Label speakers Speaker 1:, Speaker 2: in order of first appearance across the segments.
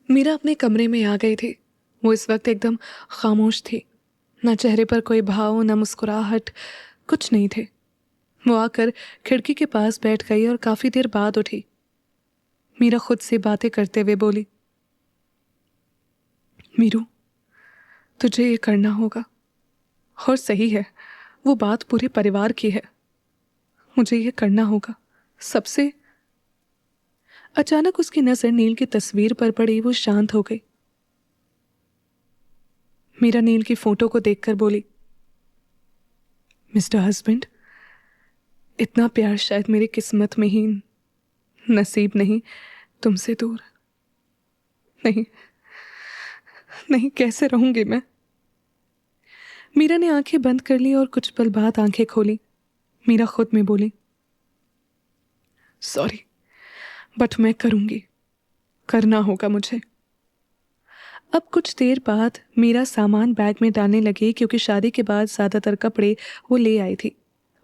Speaker 1: मीरा अपने कमरे में आ गई थी। वो इस वक्त एकदम खामोश थी। ना चेहरे पर कोई भाव, ना मुस्कुराहट, कुछ नहीं थे। वो आकर खिड़की के पास बैठ गई और काफी देर बाद उठी। मीरा खुद से बातें करते हुए बोली, मीरू, तुझे ये करना होगा। और सही है, वो बात पूरे परिवार की है। मुझे ये करना होगा सबसे। अचानक उसकी नजर नील की तस्वीर पर पड़ी। वो शांत हो गई। मीरा नील की फोटो को देखकर बोली, मिस्टर हस्बैंड, इतना प्यार शायद मेरी किस्मत में ही नसीब नहीं। तुमसे दूर नहीं, नहीं, कैसे रहूंगी मैं। मीरा ने आंखें बंद कर ली और कुछ पल बाद आंखें खोली। मीरा खुद में बोली, सॉरी, बट मैं करूंगी, करना होगा मुझे। अब कुछ देर बाद मीरा सामान बैग में डालने लगी, क्योंकि शादी के बाद ज़्यादातर कपड़े वो ले आई थी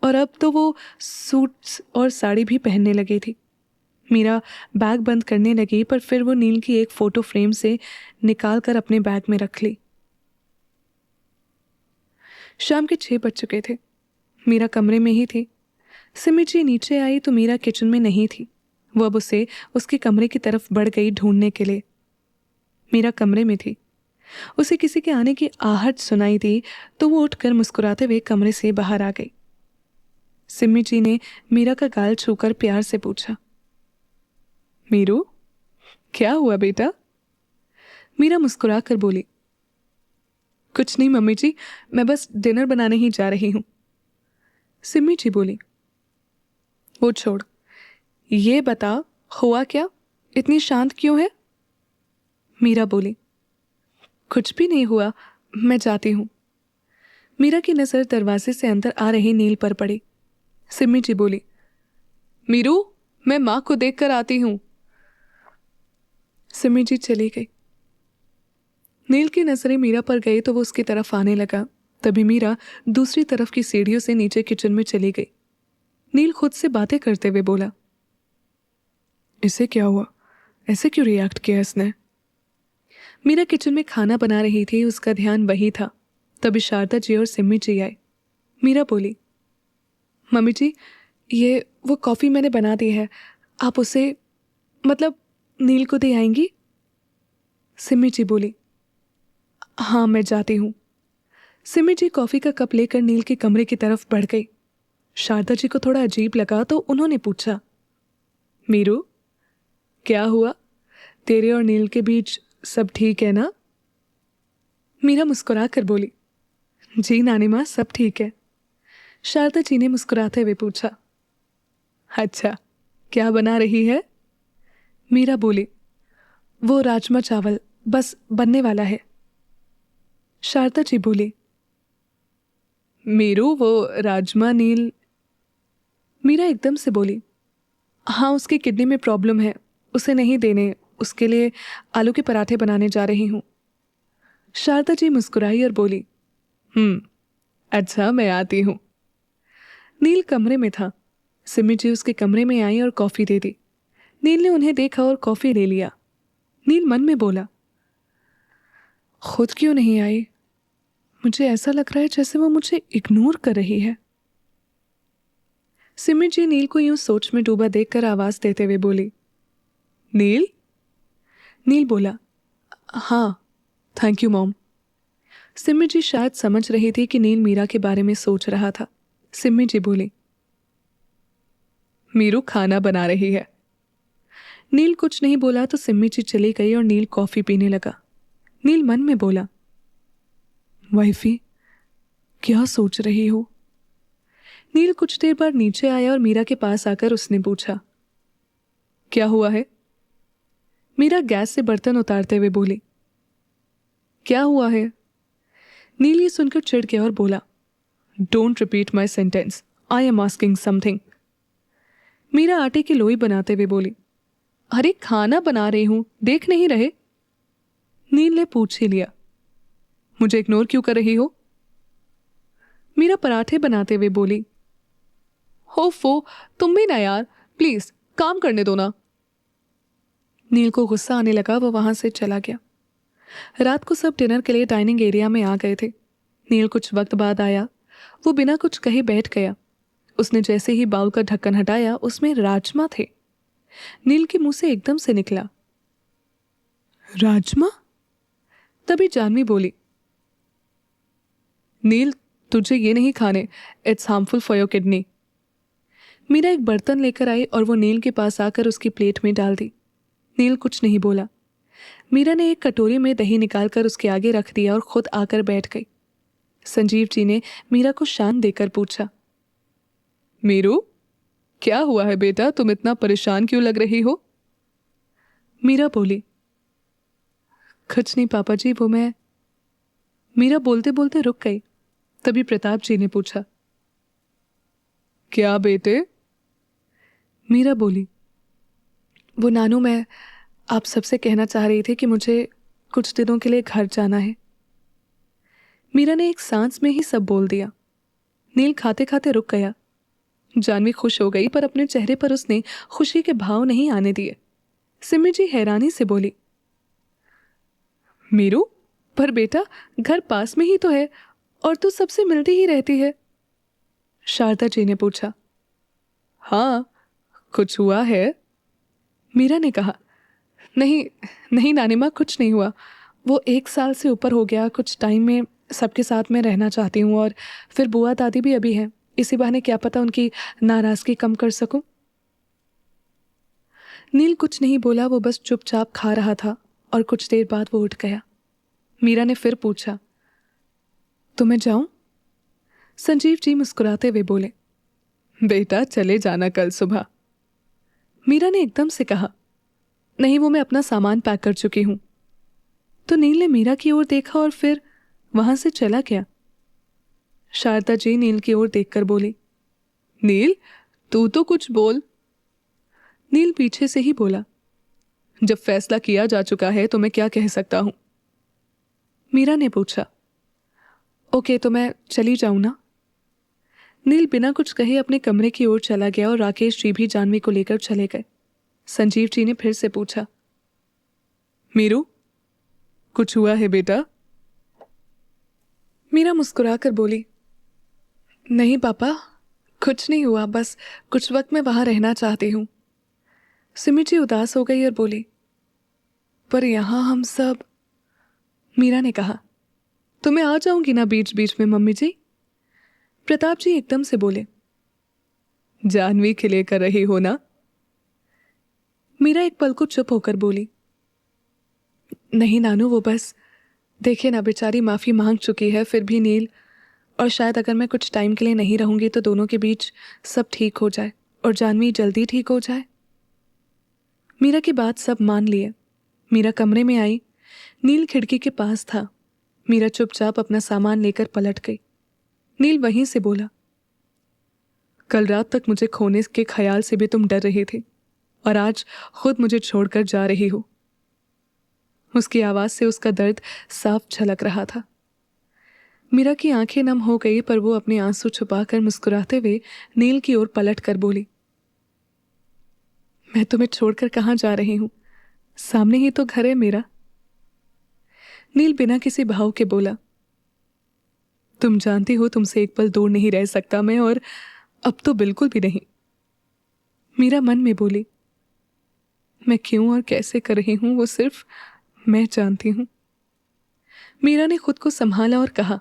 Speaker 1: और अब तो वो सूट्स और साड़ी भी पहनने लगी थी। मीरा बैग बंद करने लगी, पर फिर वो नील की एक फ़ोटो फ्रेम से निकाल कर अपने बैग में रख ली। शाम के 6 बज चुके थे। मीरा कमरे में ही थी। सिमी जी नीचे आई तो मीरा किचन में नहीं थी। वो अब उसे उसके कमरे की तरफ बढ़ गई ढूंढने के लिए। मीरा कमरे में थी। उसे किसी के आने की आहट सुनाई दी तो वो उठकर मुस्कुराते हुए कमरे से बाहर आ गई। सिमी जी ने मीरा का गाल छूकर प्यार से पूछा, मीरू, क्या हुआ बेटा? मीरा मुस्कुरा कर बोली, कुछ नहीं मम्मी जी, मैं बस डिनर बनाने ही जा रही हूं। सिमी जी बोली, वो छोड़, ये बता, हुआ क्या? इतनी शांत क्यों है? मीरा बोली, कुछ भी नहीं हुआ, मैं जाती हूं। मीरा की नजर दरवाजे से अंदर आ रही नील पर पड़ी। सिमी जी बोली, मीरू, मैं माँ को देखकर आती हूं। सिमी जी चली गई। नील की नजरें मीरा पर गई तो वो उसकी तरफ आने लगा। तभी मीरा दूसरी तरफ की सीढ़ियों से नीचे किचन में चली गई। नील खुद से बातें करते हुए बोला, इसे क्या हुआ? ऐसे क्यों रिएक्ट किया इसने? मीरा किचन में खाना बना रही थी, उसका ध्यान वही था। तभी शारदा जी और सिमी जी आए। मीरा बोली, मम्मी जी, ये वो कॉफ़ी मैंने बना दी है, आप उसे, मतलब नील को दे आएंगी? सिमी जी बोली, हाँ, मैं जाती हूँ। सिमी जी कॉफ़ी का कप लेकर नील के कमरे की तरफ बढ़ गई। शारदा जी को थोड़ा अजीब लगा तो उन्होंने पूछा, मीरू, क्या हुआ? तेरे और नील के बीच सब ठीक है ना? मीरा मुस्कुरा कर बोली, जी नानी माँ, सब ठीक है। शारदा जी ने मुस्कुराते हुए पूछा, अच्छा, क्या बना रही है? मीरा बोली, वो राजमा चावल बस बनने वाला है। शारदा जी बोली, मीरू, वो राजमा नील। मीरा एकदम से बोली, हाँ, उसकी किडनी में प्रॉब्लम है, उसे नहीं देने, उसके लिए आलू के पराठे बनाने जा रही हूँ। शारदा जी मुस्कुराई और बोली, अच्छा, मैं आती हूँ। नील कमरे में था। सिमी जी उसके कमरे में आई और कॉफ़ी दे दी। नील ने उन्हें देखा और कॉफ़ी ले लिया। नील मन में बोला, खुद क्यों नहीं आई? मुझे ऐसा लग रहा है जैसे वो मुझे इग्नोर कर रही है। सिमी जी नील को यूं सोच में डूबा देखकर आवाज देते हुए बोली, नील? नील बोला, हाँ, थैंक यू मॉम। सिमी जी शायद समझ रही थी कि नील मीरा के बारे में सोच रहा था। सिमी जी बोली, मीरू खाना बना रही है। नील कुछ नहीं बोला तो सिमी जी चली गई और नील कॉफी पीने लगा। नील मन में बोला, वाइफी, क्या सोच रही हो? नील कुछ देर बाद नीचे आया और मीरा के पास आकर उसने पूछा, क्या हुआ है? मीरा गैस से बर्तन उतारते हुए बोली, क्या हुआ है? नील ये सुनकर चिढ़ गया और बोला, don't repeat my sentence, I am asking something. Meera आटे की लोई बनाते हुए बोली, अरे खाना बना रही हूं, देख नहीं रहे? नील ने पूछ ही लिया, मुझे इग्नोर क्यों कर रही हो? मीरा पराठे बनाते हुए बोली, हो फो, तुम भी ना यार, प्लीज काम करने दो ना। नील को गुस्सा आने लगा, वो वहां से चला गया। रात को सब डिनर के लिए डाइनिंग एरिया में आ गए थे। नील कुछ वक्त बाद आया। वो बिना कुछ कहे बैठ गया। उसने जैसे ही बाउल का ढक्कन हटाया, उसमें राजमा थे। नील के मुंह से एकदम से निकला, राजमा? तभी जानवी बोली, नील, तुझे ये नहीं खाने, it's harmful for your kidney. Meera एक बर्तन लेकर आई और वो नील के पास आकर उसकी प्लेट में डाल दी। नील कुछ नहीं बोला। मीरा ने एक कटोरी में दही निकालकर उसके आगे रख दिया और खुद आकर बैठ गई। संजीव जी ने मीरा को शांत देकर पूछा, मीरू, क्या हुआ है बेटा, तुम इतना परेशान क्यों लग रही हो? मीरा बोली, कुछ नहीं पापा जी, वो मैं। मीरा बोलते बोलते रुक गई। तभी प्रताप जी ने पूछा, क्या बेटे? मीरा बोली, वो नानू, मैं आप सबसे कहना चाह रही थी कि मुझे कुछ दिनों के लिए घर जाना है। मीरा ने एक सांस में ही सब बोल दिया। नील खाते खाते रुक गया। जानवी खुश हो गई, पर अपने चेहरे पर उसने खुशी के भाव नहीं आने दिए। सिमी जी हैरानी से बोली, मीरू, पर बेटा घर पास में ही तो है और तू सबसे मिलती ही रहती है। शारदा जी ने पूछा, हाँ, कुछ हुआ है? मीरा ने कहा, नहीं नहीं नानी माँ, कुछ नहीं हुआ। वो 1 साल से ऊपर हो गया। कुछ टाइम में सबके साथ में रहना चाहती हूँ, और फिर बुआ दादी भी अभी हैं। इसी बहाने क्या पता उनकी नाराजगी कम कर सकूं। नील कुछ नहीं बोला, वो बस चुपचाप खा रहा था और कुछ देर बाद वो उठ गया। मीरा ने फिर पूछा, तो मैं जाऊं? संजीव जी मुस्कुराते हुए बोले, बेटा चले जाना कल सुबह। मीरा ने एकदम से कहा, नहीं, वो मैं अपना सामान पैक कर चुकी हूं। तो नील ने मीरा की ओर देखा और फिर वहां से चला गया। शारदा जी नील की ओर देखकर बोली, नील, तू तो कुछ बोल। नील पीछे से ही बोला, जब फैसला किया जा चुका है तो मैं क्या कह सकता हूं? मीरा ने पूछा, ओके, तो मैं चली जाऊं ना? नील बिना कुछ कहे अपने कमरे की ओर चला गया और राकेश जी भी जानवी को लेकर चले गए। संजीव जी ने फिर से पूछा, मीरू, कुछ हुआ है बेटा? मीरा मुस्कुराकर बोली, नहीं पापा, कुछ नहीं हुआ, बस कुछ वक्त मैं वहां रहना चाहती हूँ। सिमी जी उदास हो गई और बोली, पर यहां हम सब। मीरा ने कहा, तो मैं आ जाऊंगी ना बीच बीच में मम्मी जी। प्रताप जी एकदम से बोले, जानवी के लिए कर रही हो ना? मीरा एक पल को चुप होकर बोली, नहीं नानू, वो बस देखिए ना, बेचारी माफी मांग चुकी है, फिर भी नील, और शायद अगर मैं कुछ टाइम के लिए नहीं रहूंगी तो दोनों के बीच सब ठीक हो जाए और जानवी जल्दी ठीक हो जाए। मीरा की बात सब मान लिए। मीरा कमरे में आई। नील खिड़की के पास था। मीरा चुपचाप अपना सामान लेकर पलट गई। नील वहीं से बोला, कल रात तक मुझे खोने के ख्याल से भी तुम डर रही थी और आज खुद मुझे छोड़कर जा रही हो। उसकी आवाज से उसका दर्द साफ झलक रहा था। मीरा की आंखें नम हो गई, पर वो अपने आंसू छुपाकर मुस्कुराते हुए नील की ओर पलट कर बोली, मैं तुम्हें छोड़कर कहाँ जा रही हूं, सामने ही तो घर है मेरा। नील बिना किसी भाव के बोला, तुम जानती हो तुमसे एक पल दूर नहीं रह सकता मैं, और अब तो बिल्कुल भी नहीं। मीरा मन में बोली, मैं क्यों और कैसे कर रही हूं वो सिर्फ मैं जानती हूं। मीरा ने खुद को संभाला और कहा,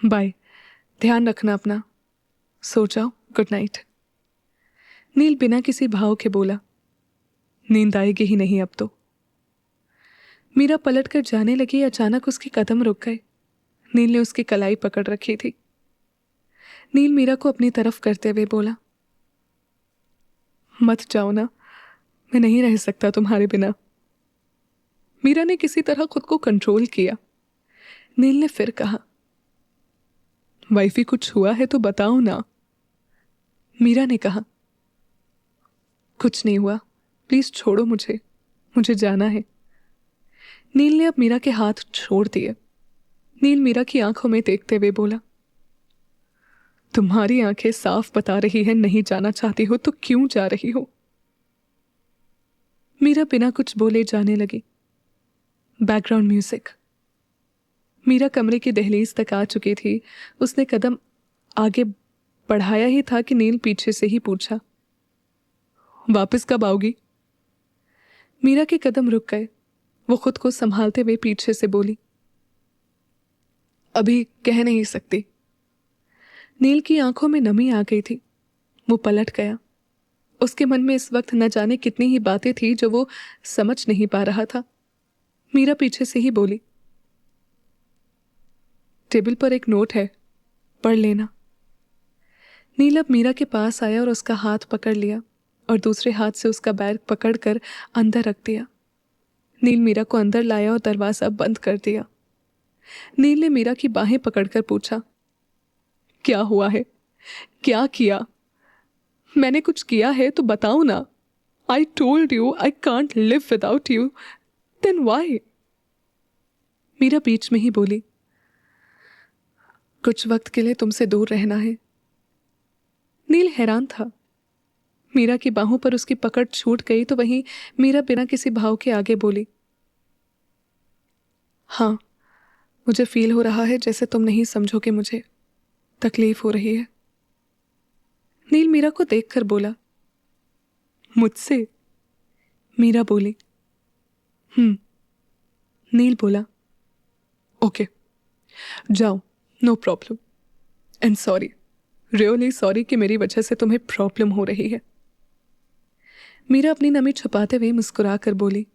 Speaker 1: बाय, ध्यान रखना अपना, सो जाओ, गुड नाइट। नील बिना किसी भाव के बोला, नींद आएगी ही नहीं अब तो। मीरा पलट कर जाने लगी, अचानक उसके कदम रुक गए। नील ने उसकी कलाई पकड़ रखी थी। नील मीरा को अपनी तरफ करते हुए बोला, मत जाओ ना, मैं नहीं रह सकता तुम्हारे बिना। मीरा ने किसी तरह खुद को कंट्रोल किया। नील ने फिर कहा, वाइफी, कुछ हुआ है तो बताओ ना। मीरा ने कहा, कुछ नहीं हुआ, प्लीज छोड़ो मुझे, मुझे जाना है। नील ने अब मीरा के हाथ छोड़ दिए। नील मीरा की आंखों में देखते हुए बोला, तुम्हारी आंखें साफ बता रही है नहीं जाना चाहती हो तो क्यों जा रही हो? मीरा बिना कुछ बोले जाने लगी। Background music. मीरा कमरे की दहलीज तक आ चुकी थी। उसने कदम आगे बढ़ाया ही था कि नील पीछे से ही पूछा, वापस कब आओगी? मीरा के कदम रुक गए। वो खुद को संभालते हुए पीछे से बोली, अभी कह नहीं सकती। नील की आंखों में नमी आ गई थी। वो पलट गया। उसके मन में इस वक्त न जाने कितनी ही बातें थी जो वो समझ नहीं पा रहा था। मीरा पीछे से ही बोली, टेबल पर एक नोट है, पढ़ लेना। नील अब मीरा के पास आया और उसका हाथ पकड़ लिया और दूसरे हाथ से उसका बैग पकड़कर अंदर रख दिया। नील मीरा को अंदर लाया और दरवाजा बंद कर दिया। नील ने मीरा की बाहें पकड़कर पूछा, क्या हुआ है? क्या किया? मैंने कुछ किया है तो बताओ ना। I told you I can't live without you, then why? Meera बीच में ही बोली, कुछ वक्त के लिए तुमसे दूर रहना है। नील हैरान था। मीरा की बाहों पर उसकी पकड़ छूट गई तो वहीं मीरा बिना किसी भाव के आगे बोली, हाँ, मुझे फील हो रहा है जैसे तुम नहीं समझोगे, मुझे तकलीफ हो रही है। नील मीरा को देखकर बोला, मुझसे? मीरा बोली, नील बोला, ओके, जाओ, no problem, and sorry, really sorry कि मेरी वजह से तुम्हें प्रॉब्लम हो रही है। मीरा अपनी नमी छुपाते हुए मुस्कुरा कर बोली,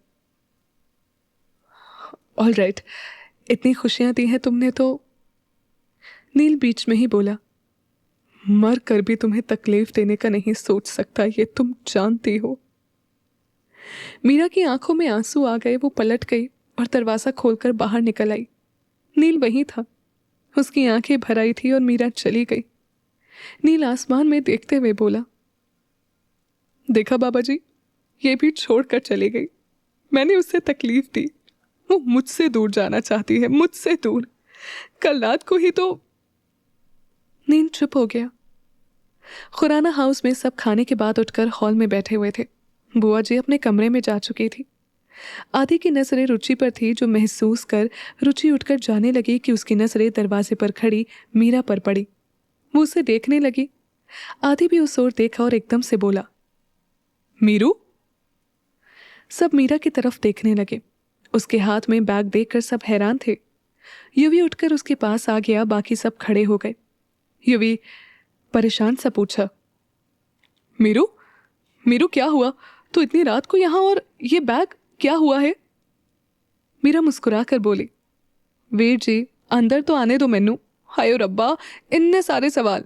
Speaker 1: ऑल राइट, इतनी खुशियां दी हैं तुमने तो। नील बीच में ही बोला, मर कर भी तुम्हें तकलीफ देने का नहीं सोच सकता, ये तुम जानती हो। मीरा की आंखों में आंसू आ गए। वो पलट गई और दरवाजा खोलकर बाहर निकल आई। नील वहीं था। उसकी आंखें भर आई थी और मीरा चली गई। नील आसमान में देखते हुए बोला, देखा बाबा जी, ये भी छोड़कर चली गई। मैंने उसे तकलीफ दी। वो मुझसे दूर जाना चाहती है, मुझसे दूर। कल रात को ही तो। नील चुप हो गया। खुराना हाउस में सब खाने के बाद उठकर हॉल में बैठे हुए थे। बुआ जी अपने कमरे में जा चुकी थी। आदि की नजरें रुचि पर थी, जो महसूस कर रुचि उठकर जाने लगी कि उसकी नजरें दरवाजे पर खड़ी मीरा पर पड़ी। वो उसे देखने लगी। आदि भी उस ओर देखा और एकदम से बोला, मीरू। सब मीरा की तरफ देखने लगे। उसके हाथ में बैग देखकर सब हैरान थे। युवी उठकर उसके पास आ गया। बाकी सब खड़े हो गए। युवी परेशान सा पूछा, मीरू, मीरू क्या हुआ? तू इतनी रात को यहां, और ये बैग क्या हुआ है? मीरा मुस्कुरा कर बोली, वीर जी, अंदर तो आने दो मैनू। हायो रब्बा, इतने सारे सवाल।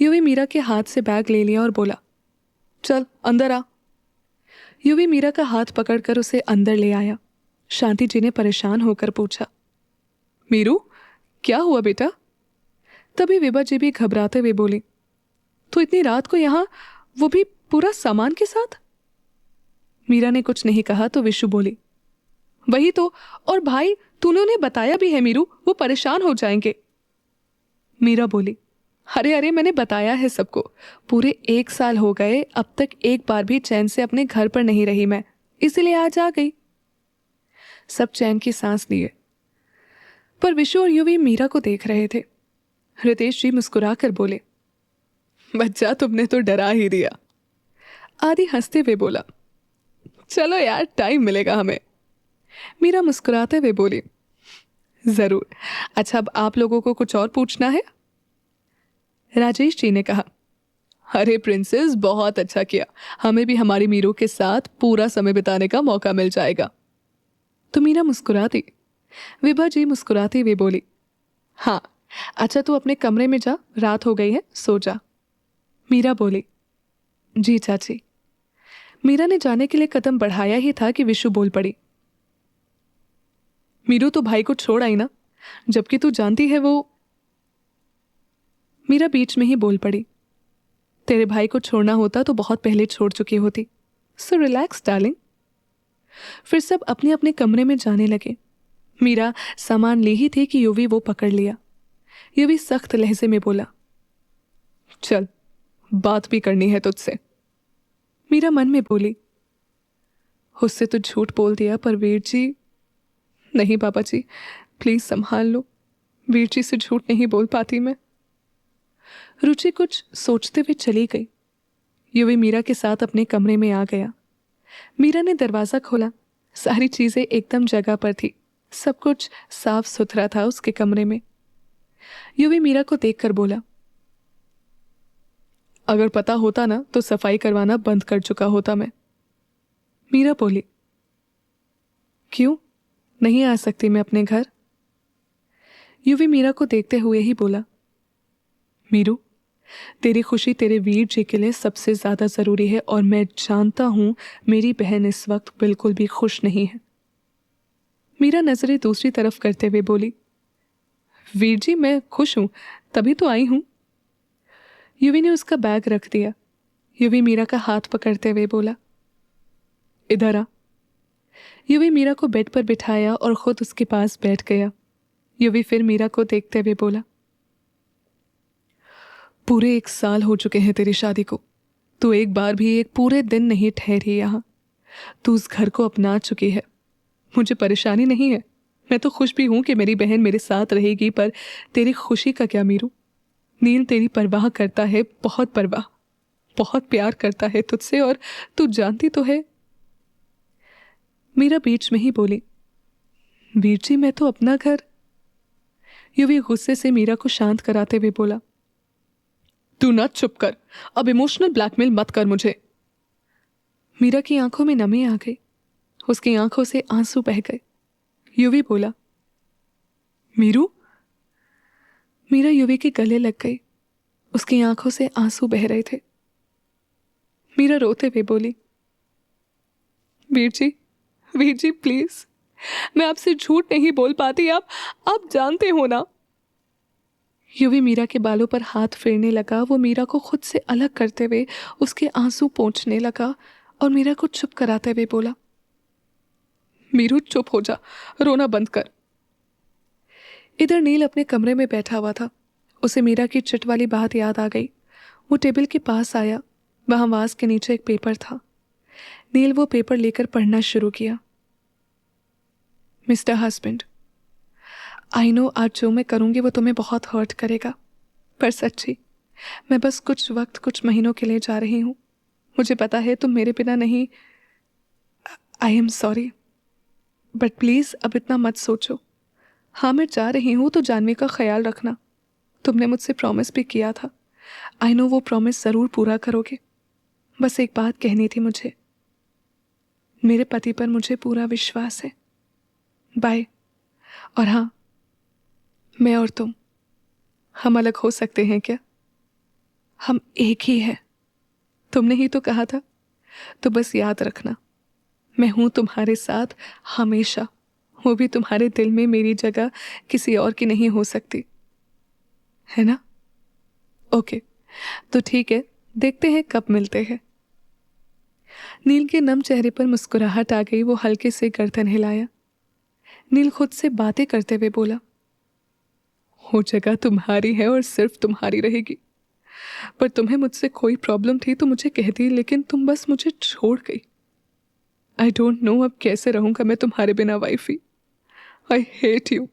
Speaker 1: युवी मीरा के हाथ से बैग ले लिया और बोला, चल अंदर आ। युवी मीरा का हाथ पकड़कर उसे अंदर ले आया। शांति जी ने परेशान होकर पूछा, मीरू, क्या हुआ बेटा? तभी विभा जी भी घबराते हुए बोली, तो इतनी रात को यहां, वो भी पूरा सामान के साथ? मीरा ने कुछ नहीं कहा तो विशु बोली, वही तो, और भाई तूने उन्हें बताया भी है मीरू, वो परेशान हो जाएंगे। मीरा बोली, अरे अरे, मैंने बताया है सबको। पूरे 1 साल हो गए, अब तक एक बार भी चैन से अपने घर पर नहीं रही मैं, इसीलिए आज आ गई। सब चैन की सांस लिए, पर विशु और युवी मीरा को देख रहे थे। रितेश जी मुस्कुरा कर बोले, बच्चा तुमने तो डरा ही दिया। आदि हंसते हुए बोला, चलो यार, टाइम मिलेगा हमें। मीरा मुस्कुराते हुए बोली, जरूर। अच्छा, अब आप लोगों को कुछ और पूछना है? राजेश जी ने कहा, अरे प्रिंसेस, बहुत अच्छा किया। हमें भी हमारी मीरू के साथ पूरा समय बिताने का मौका मिल जाएगा। तो मीरा मुस्कुराती। विभा जी मुस्कुराती हुए बोली, हाँ, अच्छा तू अपने कमरे में जा, रात हो गई है, सो जा। मीरा बोली, जी चाची। मीरा ने जाने के लिए कदम बढ़ाया ही था कि विशु बोल पड़ी, मीरू तो भाई को छोड़ आई ना, जबकि तू जानती है वो। मीरा बीच में ही बोल पड़ी, तेरे भाई को छोड़ना होता तो बहुत पहले छोड़ चुकी होती। So relax darling. फिर सब अपने अपने कमरे में जाने लगे। मीरा सामान ली ही थी कि युवी वो पकड़ लिया। युवी सख्त लहजे में बोला, चल, बात भी करनी है तुझसे। मीरा मन में बोली, उससे तो झूठ बोल दिया, पर वीर जी नहीं पापा जी, प्लीज संभाल लो। वीर जी से झूठ नहीं बोल पाती मैं। रुचि कुछ सोचते हुए चली गई। युवी मीरा के साथ अपने कमरे में आ गया। मीरा ने दरवाजा खोला। सारी चीजें एकदम जगह पर थी। सब कुछ साफ सुथरा था उसके कमरे में। युवी मीरा को देखकर बोला, अगर पता होता ना तो सफाई करवाना बंद कर चुका होता मैं। मीरा बोली, क्यों नहीं आ सकती मैं अपने घर? युवी मीरा को देखते हुए ही बोला, मीरू, तेरी खुशी तेरे वीर जी के लिए सबसे ज्यादा जरूरी है और मैं जानता हूं मेरी बहन इस वक्त बिल्कुल भी खुश नहीं है। मीरा नजरें दूसरी तरफ करते हुए बोली, वीर जी मैं खुश हूं, तभी तो आई हूं। युवी ने उसका बैग रख दिया। युवी मीरा का हाथ पकड़ते हुए बोला, इधर आ। युवी मीरा को बेड पर बिठाया और खुद उसके पास बैठ गया। युवी फिर मीरा को देखते हुए बोला, पूरे 1 साल हो चुके हैं तेरी शादी को। तू एक बार भी एक पूरे दिन नहीं ठहरी यहाँ। तू उस घर को अपना चुकी है। मुझे परेशानी नहीं है। मैं तो खुश भी हूं कि मेरी बहन मेरे साथ रहेगी, पर तेरी खुशी का क्या मीरू? नील तेरी परवाह करता है, बहुत परवाह, बहुत प्यार करता है तुझसे, और तू जानती तो है। मीरा बीच में ही बोली, वीर जी मैं तो अपना घर। युवी गुस्से से मीरा को शांत कराते हुए बोला, तू ना चुप कर, अब इमोशनल ब्लैकमेल मत कर मुझे। मीरा की आंखों में नमी आ गई। उसकी आंखों से आंसू बह गए। युवी बोला, मीरू। मीरा युवी के गले लग गई। उसकी आंखों से आंसू बह रहे थे। मीरा रोते हुए बोली, वीर जी प्लीज, मैं आपसे झूठ नहीं बोल पाती। आप जानते हो ना। युवी मीरा के बालों पर हाथ फेरने लगा। वो मीरा को खुद से अलग करते हुए उसके आंसू पोंछने लगा और मीरा को चुप कराते हुए बोला, मीरू चुप हो जा, रोना बंद कर। इधर नील अपने कमरे में बैठा हुआ था। उसे मीरा की चिट वाली बात याद आ गई। वो टेबल के पास आया। वहां वास के नीचे एक पेपर था। नील वो पेपर लेकर पढ़ना शुरू किया। मिस्टर हस्बैंड, आई नो आज जो मैं करूंगी वो तुम्हें बहुत हर्ट करेगा, पर सच्ची मैं बस कुछ वक्त, कुछ महीनों के लिए जा रही हूं। मुझे पता है तुम मेरे बिना नहीं। I am sorry, but please अब इतना मत सोचो। हाँ मैं जा रही हूं तो जानवी का ख्याल रखना। तुमने मुझसे प्रॉमिस भी किया था। आई नो वो प्रॉमिस जरूर पूरा करोगे। बस एक बात कहनी थी मुझे। मेरे पति पर मुझे पूरा विश्वास है। बाय। और हाँ, मैं और तुम, हम अलग हो सकते हैं क्या? हम एक ही हैं। तुमने ही तो कहा था। तो बस याद रखना, मैं हूं तुम्हारे साथ हमेशा। वो भी तुम्हारे दिल में मेरी जगह किसी और की नहीं हो सकती, है ना? ओके, तो ठीक है, देखते हैं कब मिलते हैं। नील के नम चेहरे पर मुस्कुराहट आ गई। वो हल्के से गर्दन हिलाया। नील खुद से बातें करते हुए बोला, वो जगह तुम्हारी है और सिर्फ तुम्हारी रहेगी। पर तुम्हें मुझसे कोई प्रॉब्लम थी तो मुझे कह दी, लेकिन तुम बस मुझे छोड़ गई। आई डोंट नो अब कैसे रहूंगा मैं तुम्हारे बिना वाइफी। I hate you.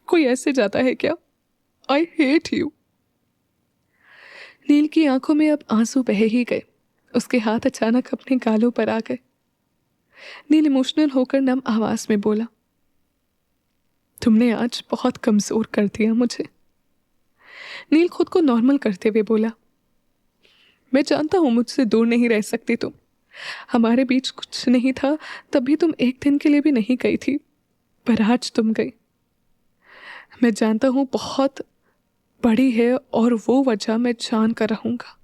Speaker 1: कोई ऐसे जाता है क्या? I hate you. नील की आंखों में अब आंसू बह ही गए। उसके हाथ अचानक अपने गालों पर आ गए। नील इमोशनल होकर नम आवाज में बोला, तुमने आज बहुत कमजोर कर दिया मुझे। नील खुद को नॉर्मल करते हुए बोला, मैं जानता हूं मुझसे दूर नहीं रह सकती तुम। हमारे बीच कुछ नहीं था, तभी तुम एक दिन के लिए भी नहीं गई थी, पर आज तुम गई। मैं जानता हूं बहुत बड़ी है और वो वजह मैं जान कर रहूंगा।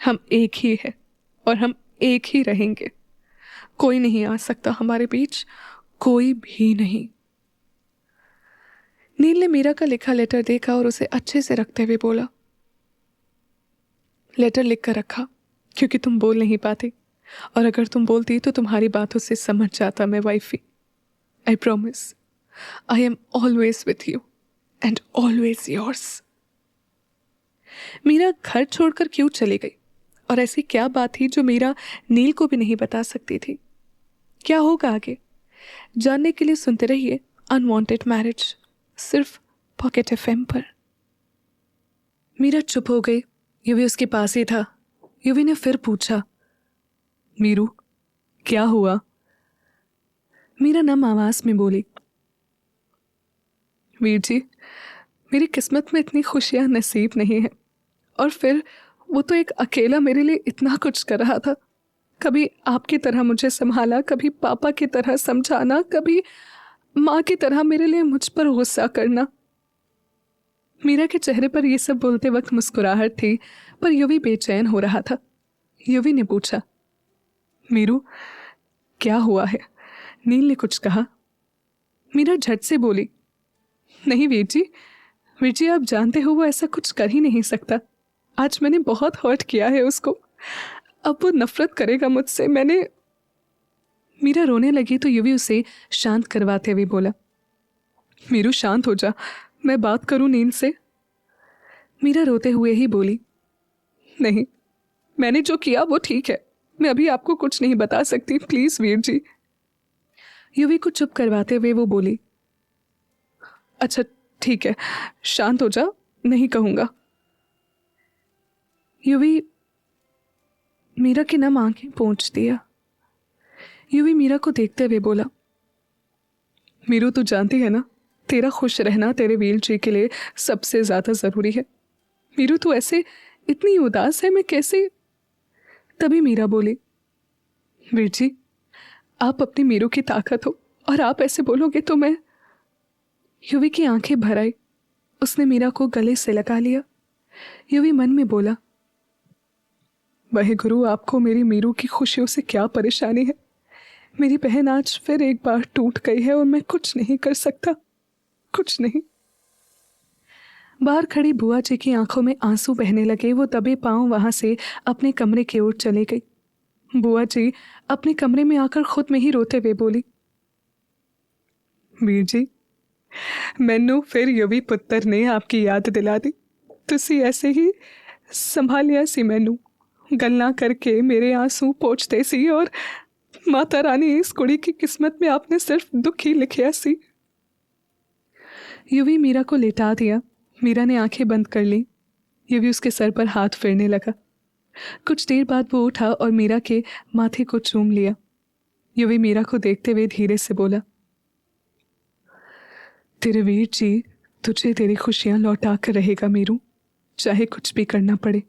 Speaker 1: हम एक ही है और हम एक ही रहेंगे। कोई नहीं आ सकता हमारे बीच, कोई भी नहीं। नील ने मीरा का लिखा लेटर देखा और उसे अच्छे से रखते हुए बोला, लेटर लिख कर रखा क्योंकि तुम बोल नहीं पाती, और अगर तुम बोलती तो तुम्हारी बातों से समझ जाता मैं wifey. I promise I am always with you and always yours. Meera घर छोड़कर क्यों चली गई और ऐसी क्या बात थी जो मीरा नील को भी नहीं बता सकती थी? क्या होगा आगे, जानने के लिए सुनते रहिए अनवांटेड मैरिज, सिर्फ पॉकेट एफएम पर। मीरा चुप हो गई। युवी उसके पास ही था। युवी ने फिर पूछा, मीरू, क्या हुआ? मीरा नम आवाज में बोली, वीर जी, मेरी किस्मत में इतनी खुशियां नसीब नहीं है। और फिर वो तो एक अकेला मेरे लिए इतना कुछ कर रहा था। कभी आपकी तरह मुझे संभाला, कभी पापा की तरह समझाना, कभी माँ की तरह मेरे लिए मुझ पर गुस्सा करना। मीरा के चेहरे पर यह सब बोलते वक्त मुस्कुराहट थी, पर युवी बेचैन हो रहा था। युवी ने पूछा, मीरू, क्या हुआ है? नील ने कुछ कहा? मीरा झट से बोली, नहीं वीर जी आप जानते हो वो ऐसा कुछ कर ही नहीं सकता। आज मैंने बहुत हर्ट किया है उसको। अब वो नफरत करेगा मुझसे। मीरा रोने लगी तो युवी उसे शांत करवाते हुए बोला, मीरू शांत हो जा, मैं बात करूं नील से? मीरा रोते हुए ही बोली, नहीं, मैंने जो किया वो ठीक है। मैं अभी आपको कुछ नहीं बता सकती, प्लीज वीर जी। युवी को चुप करवाते हुए वो बोली, अच्छा ठीक है, शांत हो जा, नहीं कहूंगा। युवी मीरा की नम आंखें पोंछ दिया। युवी मीरा को देखते हुए बोला, मीरू तू जानती है ना, तेरा खुश रहना तेरे वीर जी के लिए सबसे ज्यादा जरूरी है। मीरू तू ऐसे इतनी उदास है, मैं कैसे? तभी मीरा बोली, वीर जी आप अपनी मीरू की ताकत हो और आप ऐसे बोलोगे तो मैं। युवी की आंखें भर आई। उसने मीरा को गले से लगा लिया। युवी मन में बोला, वहे गुरु, आपको मेरी मीरू की खुशियों से क्या परेशानी है? मेरी बहन आज फिर एक बार टूट गई है और मैं कुछ नहीं कर सकता, कुछ नहीं। बाहर खड़ी बुआ जी की आंखों में आंसू बहने लगे। वो दबे पांव वहां से अपने कमरे की ओर चली गई। बुआ जी अपने कमरे में आकर खुद में ही रोते हुए बोली, वीर जी, मैनू फिर युवी पुत्र ने आपकी याद दिला दी। तुसी ऐसे ही संभालिया सी मैनू, गल्लां करके मेरे आंसू पोंछते सी, और माता रानी इस कुड़ी की किस्मत में आपने सिर्फ दुख ही लिखिया सी। युवी मीरा को लेटा दिया। मीरा ने आंखें बंद कर ली। युवी उसके सर पर हाथ फेरने लगा। कुछ देर बाद वो उठा और मीरा के माथे को चूम लिया। युवी मीरा को देखते हुए धीरे से बोला, तेरे वीर जी तुझे तेरी खुशियां लौटा कर रहेगा मीरू, चाहे कुछ भी करना पड़े।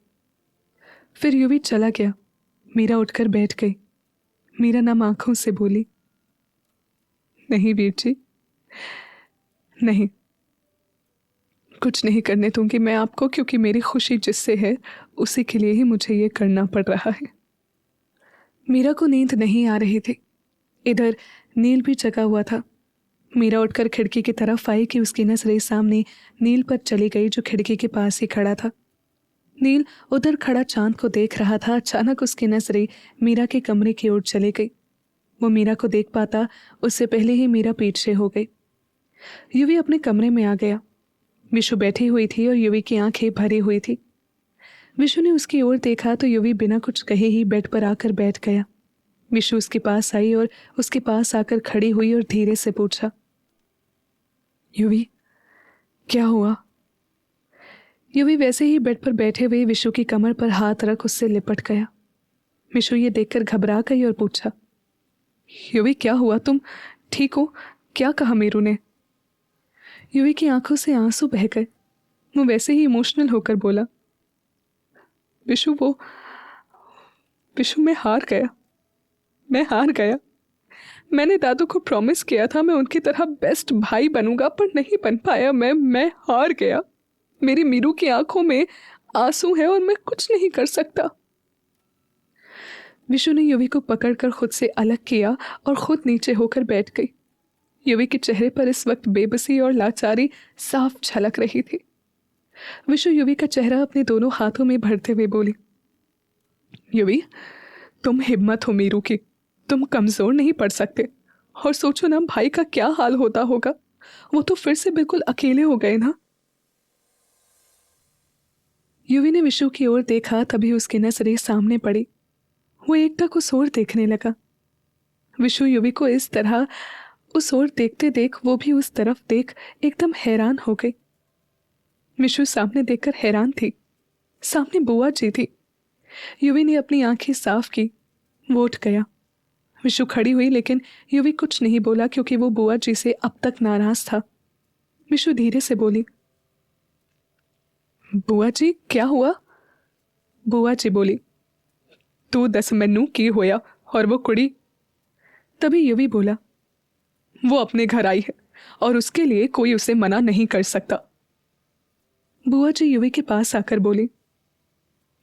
Speaker 1: फिर युवी चला गया। मीरा उठकर बैठ गई। मीरा नम आंखों से बोली, नहीं वीर जी, नहीं, कुछ नहीं करने दूंगी मैं आपको, क्योंकि मेरी खुशी जिससे है उसी के लिए ही मुझे ये करना पड़ रहा है। मीरा को नींद नहीं आ रही थी। इधर नील भी जगा हुआ था। मीरा उठकर खिड़की की तरफ आई कि उसकी नजरें सामने नील पर चली गई, जो खिड़की के पास ही खड़ा था। नील उधर खड़ा चांद को देख रहा था। अचानक उसकी नजरें मीरा के कमरे की ओर चली गई। वो मीरा को देख पाता उससे पहले ही मीरा पीछे हो गई। युवी अपने कमरे में आ गया। विशु बैठी हुई थी और युवी की आंखें भरी हुई थी। विशु ने उसकी ओर देखा तो युवी बिना कुछ कहे ही बेड पर आकर बैठ गया। विशु उसके पास आई और उसके पास आकर खड़ी हुई और धीरे से पूछा, युवी, क्या हुआ? युवी वैसे ही बेड पर बैठे हुए विशु की कमर पर हाथ रख उससे लिपट गया। विशु ये देखकर घबरा गई और पूछा, युवी क्या हुआ, तुम ठीक हो? क्या कहा मीरू ने? युवी की आंखों से आंसू बह गए। वो वैसे ही इमोशनल होकर बोला, विशु मैं हार गया, मैं हार गया। मैंने दादू को प्रॉमिस किया था मैं उनकी तरह बेस्ट भाई बनूंगा, पर नहीं बन पाया। मैं हार गया। मेरी मीरू की आंखों में आंसू है और मैं कुछ नहीं कर सकता। विशु ने युवी को पकड़कर खुद से अलग किया और खुद नीचे होकर बैठ गई। युवी के चेहरे पर इस वक्त बेबसी और लाचारी साफ झलक रही थी। विशु युवी का चेहरा अपने दोनों हाथों में भरते हुए बोली, युवी, तुम हिम्मत हो मीरू की, तुम कमजोर नहीं पड़ सकते। और सोचो ना भाई का क्या हाल होता होगा। वो तो फिर से बिल्कुल अकेले हो गए ना। युवी ने विशु की ओर देखा, तभी उसकी नजरें सामने पड़ी। वो एकटक उस ओर देखने लगा। विशु युवी को इस तरह उस ओर देखते देख वो भी उस तरफ देख एकदम हैरान हो गई। विशु सामने देखकर हैरान थी। सामने बुआ जी थी। युवी ने अपनी आंखें साफ की। वो उठ गया। विशु खड़ी हुई, लेकिन युवी कुछ नहीं बोला क्योंकि वो बुआ जी से अब तक नाराज था। विशु धीरे से बोली, बुआ जी क्या हुआ? बुआ जी बोली, तू दस मैनू की होया और वो कुड़ी? तभी युवी बोला, वो अपने घर आई है और उसके लिए कोई उसे मना नहीं कर सकता। बुआ जी युवी के पास आकर बोली,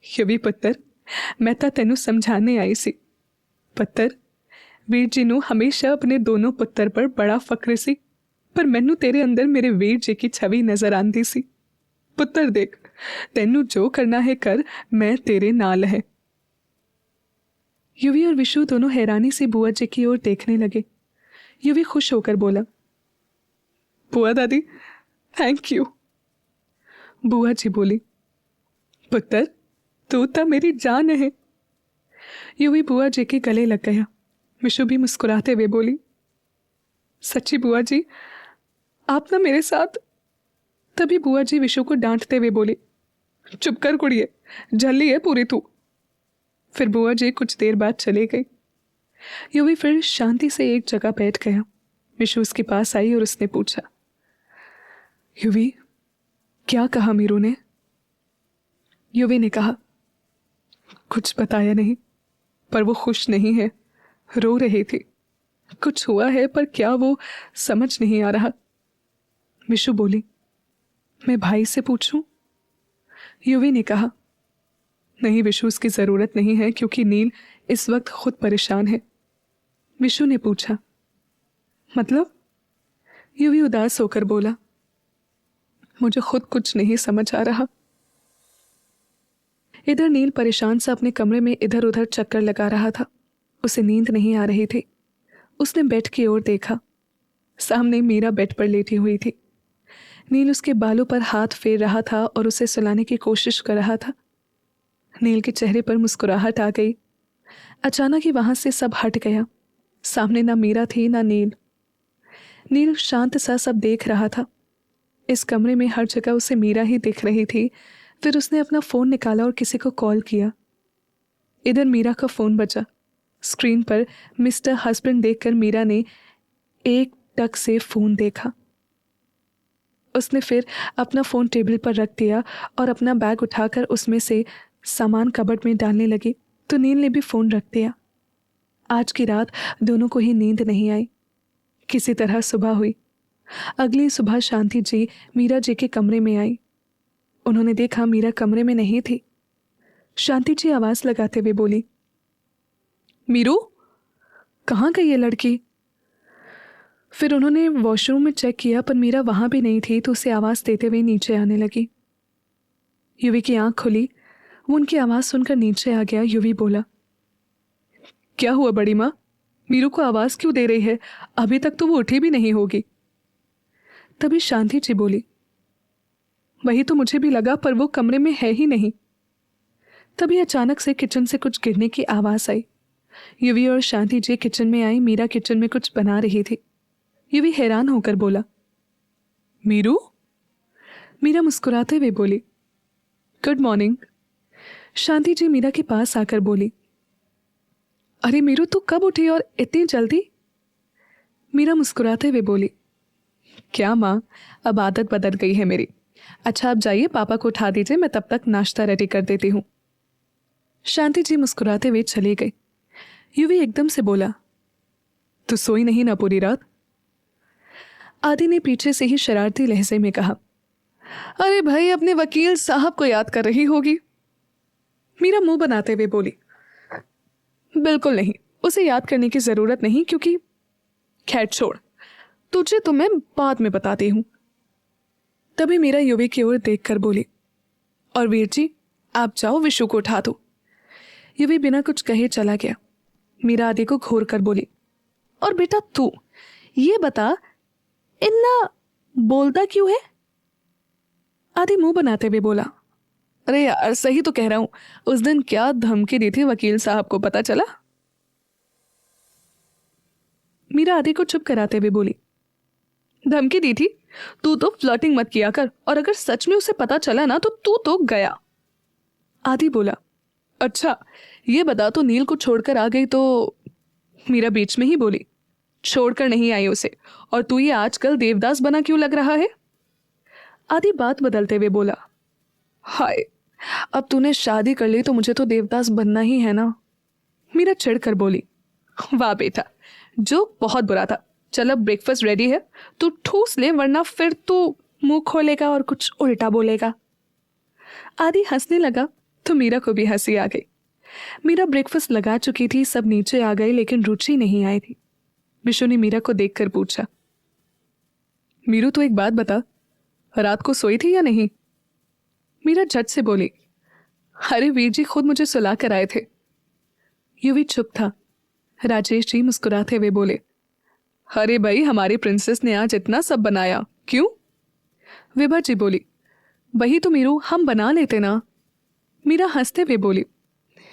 Speaker 1: युवी पुत्तर, मैं तो तेनू समझाने आई सी। पुत्तर, वीर जी नू हमेशा अपने दोनों पुत्तर पर बड़ा फक्र सी, पर मैनू तेरे अंदर मेरे वीर जी की छवि नजर आंदी सी। पुत्तर देख, तेनू जो करना है कर, मैं तेरे नाल है। युवी और विशु दोनों हैरानी से बुआ जी की ओर देखने लगे। युवी खुश होकर बोला, बुआ दादी, थैंक यू। बुआ जी बोली, पुत्तर, तू तो मेरी जान है। युवी बुआ जी के गले लग गया। विशु भी मुस्कुराते हुए बोली, सच्ची बुआ जी, आप ना मेरे साथ। तभी बुआ जी विशु को डांटते हुए बोली, चुप कर कुड़िए, झल्ली है पूरी तू। फिर बुआ जी कुछ देर बाद चले गई। युवी फिर शांति से एक जगह बैठ गया। विशु उसके पास आई और उसने पूछा, युवी, क्या कहा मीरू ने? युवी ने कहा, कुछ बताया नहीं, पर वो खुश नहीं है, रो रही थी। कुछ हुआ है पर क्या वो समझ नहीं आ रहा। विशु बोली, मैं भाई से पूछूं? युवी ने कहा, नहीं विशु, उसकी जरूरत नहीं है क्योंकि नील इस वक्त खुद परेशान है। विशु ने पूछा, मतलब? युवी उदास होकर बोला, मुझे खुद कुछ नहीं समझ आ रहा। इधर नील परेशान सा अपने कमरे में इधर उधर चक्कर लगा रहा था। उसे नींद नहीं आ रही थी। उसने बेड की ओर देखा। सामने मीरा बेड पर लेटी हुई थी। नील उसके बालों पर हाथ फेर रहा था और उसे सुलाने की कोशिश कर रहा था। नील के चेहरे पर मुस्कुराहट आ गई। अचानक ही वहां से सब हट गया। सामने ना मीरा थी ना नील। नील शांत सा सब देख रहा था। इस कमरे में हर जगह उसे मीरा ही दिख रही थी। फिर उसने अपना फोन निकाला और किसी को कॉल किया। इधर मीरा का फोन बजा। स्क्रीन पर मिस्टर हस्बैंड देखकर मीरा ने एक टक से फोन देखा। उसने फिर अपना फोन टेबल पर रख दिया और अपना बैग उठाकर उसमें से सामान कबर्ड में डालने लगी तो नील ने भी फोन रख दिया। आज की रात दोनों को ही नींद नहीं आई। किसी तरह सुबह हुई। अगली सुबह शांति जी मीरा जी के कमरे में आई। उन्होंने देखा मीरा कमरे में नहीं थी। शांति जी आवाज लगाते हुए बोली, मीरू, कहाँ गई ये लड़की? फिर उन्होंने वॉशरूम में चेक किया पर मीरा वहां भी नहीं थी तो उसे आवाज देते हुए नीचे आने लगी। युवी की आंख खुली। वो उनकी आवाज सुनकर नीचे आ गया। युवी बोला, क्या हुआ बड़ी माँ? मीरू को आवाज क्यों दे रही है? अभी तक तो वो उठी भी नहीं होगी। तभी शांति जी बोली, वही तो मुझे भी लगा पर वो कमरे में है ही नहीं। तभी अचानक से किचन से कुछ गिरने की आवाज आई। युवी और शांति जी किचन में आई। मीरा किचन में कुछ बना रही थी। युवी हैरान होकर बोला, मीरू? मीरा मुस्कुराते हुए बोली, गुड मॉर्निंग। शांति जी मीरा के पास आकर बोली, अरे मीरू, तू कब उठी और इतनी जल्दी? मीरा मुस्कुराते हुए बोली, क्या माँ, अब आदत बदल गई है मेरी। अच्छा आप जाइए, पापा को उठा दीजिए, मैं तब तक नाश्ता रेडी कर देती हूँ। शांति जी मुस्कुराते हुए चली गई। युवी एकदम से बोला, तू सोई नहीं ना पूरी रात? आदि ने पीछे से ही शरारती लहजे में कहा, अरे भाई, अपने वकील साहब को याद कर रही होगी। मीरा मुंह बनाते हुए बोली, बिल्कुल नहीं, उसे याद करने की जरूरत नहीं क्योंकि खैर छोड़, तुझे तो मैं बाद में बताती हूं। तभी मीरा युवी की ओर देखकर बोली, और वीर जी, आप जाओ विशु को उठा दो। युवी बिना कुछ कहे चला गया। मीरा आदि को घूर कर बोली, और बेटा तू ये बता, इतना बोलता क्यों है? आदि मुंह बनाते हुए बोला, अरे यार सही तो कह रहा हूं, उस दिन क्या धमकी दी थी वकील साहब को, पता चला? मीरा आदि को चुप कराते हुए बोली, धमकी दी थी? तू तो फ्लर्टिंग मत किया कर, और अगर सच में उसे पता चला ना तो तू तो गया। आदि बोला, अच्छा ये बता, तो नील को छोड़कर आ गई तो? मीरा बीच में ही बोली, छोड़कर नहीं आई उसे, और तू ये आजकल देवदास बना क्यों लग रहा है? आदि बात बदलते हुए बोला, हाय, अब तूने शादी कर ली तो मुझे तो देवदास बनना ही है ना। मीरा चिढ़कर बोली, वाह बेटा, जोक बहुत बुरा था। चल अब ब्रेकफास्ट रेडी है, तू ठूस ले, वरना फिर तू मुंह खोलेगा और कुछ उल्टा बोलेगा। आदि हंसने लगा तो मीरा को भी हंसी आ गई। मीरा ब्रेकफास्ट लगा चुकी थी, सब नीचे आ गए, लेकिन रुचि नहीं आई थी। विशु ने मीरा को देखकर पूछा, मीरू तू एक बात बता, रात को सोई थी या नहीं? मीरा झट से बोली, अरे वीर जी खुद मुझे सुला कर आए थे। युवी चुप था। राजेश जी मुस्कुराते हुए बोले, अरे भाई, हमारी प्रिंसेस ने आज इतना सब बनाया, क्यों? विभा जी बोली, वही तो मीरू, हम बना लेते ना। मीरा हंसते हुए बोली,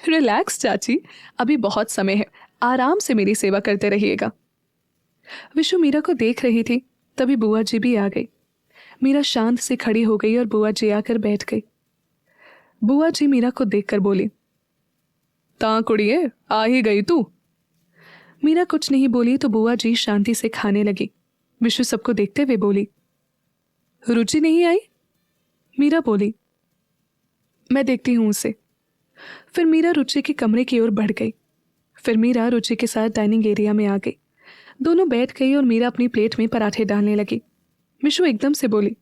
Speaker 1: रिलैक्स चाची, अभी बहुत समय है, आराम से मेरी सेवा करते रहिएगा। विशु मीरा को देख रही थी, तभी बुआ जी भी आ गई। मीरा शांत से खड़ी हो गई और बुआ जी आकर बैठ गई। बुआ जी मीरा को देखकर बोली, ता कुड़िए, आ ही गई तू? मीरा कुछ नहीं बोली तो बुआ जी शांति से खाने लगी। विशु सबको देखते हुए बोली, रुचि नहीं आई? मीरा बोली, मैं देखती हूं उसे। फिर मीरा रुचि के कमरे की ओर बढ़ गई। फिर मीरा रुचि के साथ डाइनिंग एरिया में आ गई। दोनों बैठ गई और मीरा अपनी प्लेट में पराठे डालने लगी। विशु एकदम से बोली,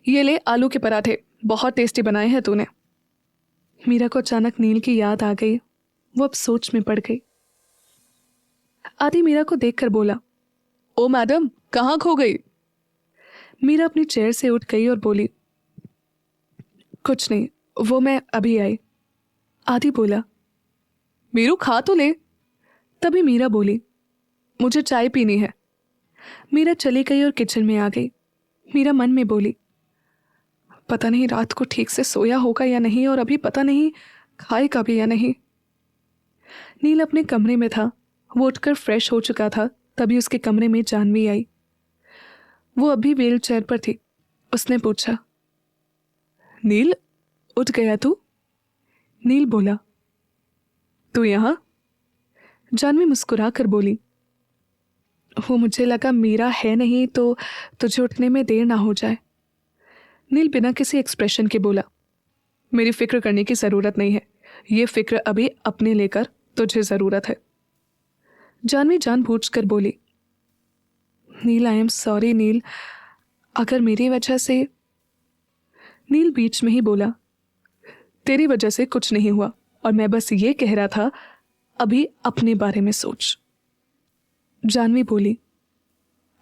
Speaker 1: ये ले आलू के पराठे, बहुत टेस्टी बनाए हैं तूने। मीरा को अचानक नील की याद आ गई। वो अब सोच में पड़ गई। आदि मीरा को देखकर बोला, ओ मैडम, कहाँ खो गई? मीरा अपनी चेयर से उठ गई और बोली, कुछ नहीं, वो मैं अभी आई। आदि बोला, मीरू खा तो ले। तभी मीरा बोली, मुझे चाय पीनी है। मीरा चली गई और किचन में आ गई। मीरा मन में बोली, पता नहीं रात को ठीक से सोया होगा या नहीं, और अभी पता नहीं खाएगा भी या नहीं। नील अपने कमरे में था। वो उठकर फ्रेश हो चुका था। तभी उसके कमरे में जानवी आई। वो अभी व्हील चेयर पर थी। उसने पूछा, नील, उठ गया तू? नील बोला, तू यहाँ? जानवी मुस्कुरा कर बोली, वो मुझे लगा मीरा है नहीं तो तुझे उठने में देर ना हो जाए। नील बिना किसी एक्सप्रेशन के बोला, मेरी फिक्र करने की ज़रूरत नहीं है, ये फिक्र अभी अपने लेकर तुझे ज़रूरत है। जानवी जानबूझकर बोली, नील, आई एम सॉरी नील, अगर मेरी वजह से। नील बीच में ही बोला, तेरी वजह से कुछ नहीं हुआ, और मैं बस ये कह रहा था, अभी अपने बारे में सोच। जानवी बोली,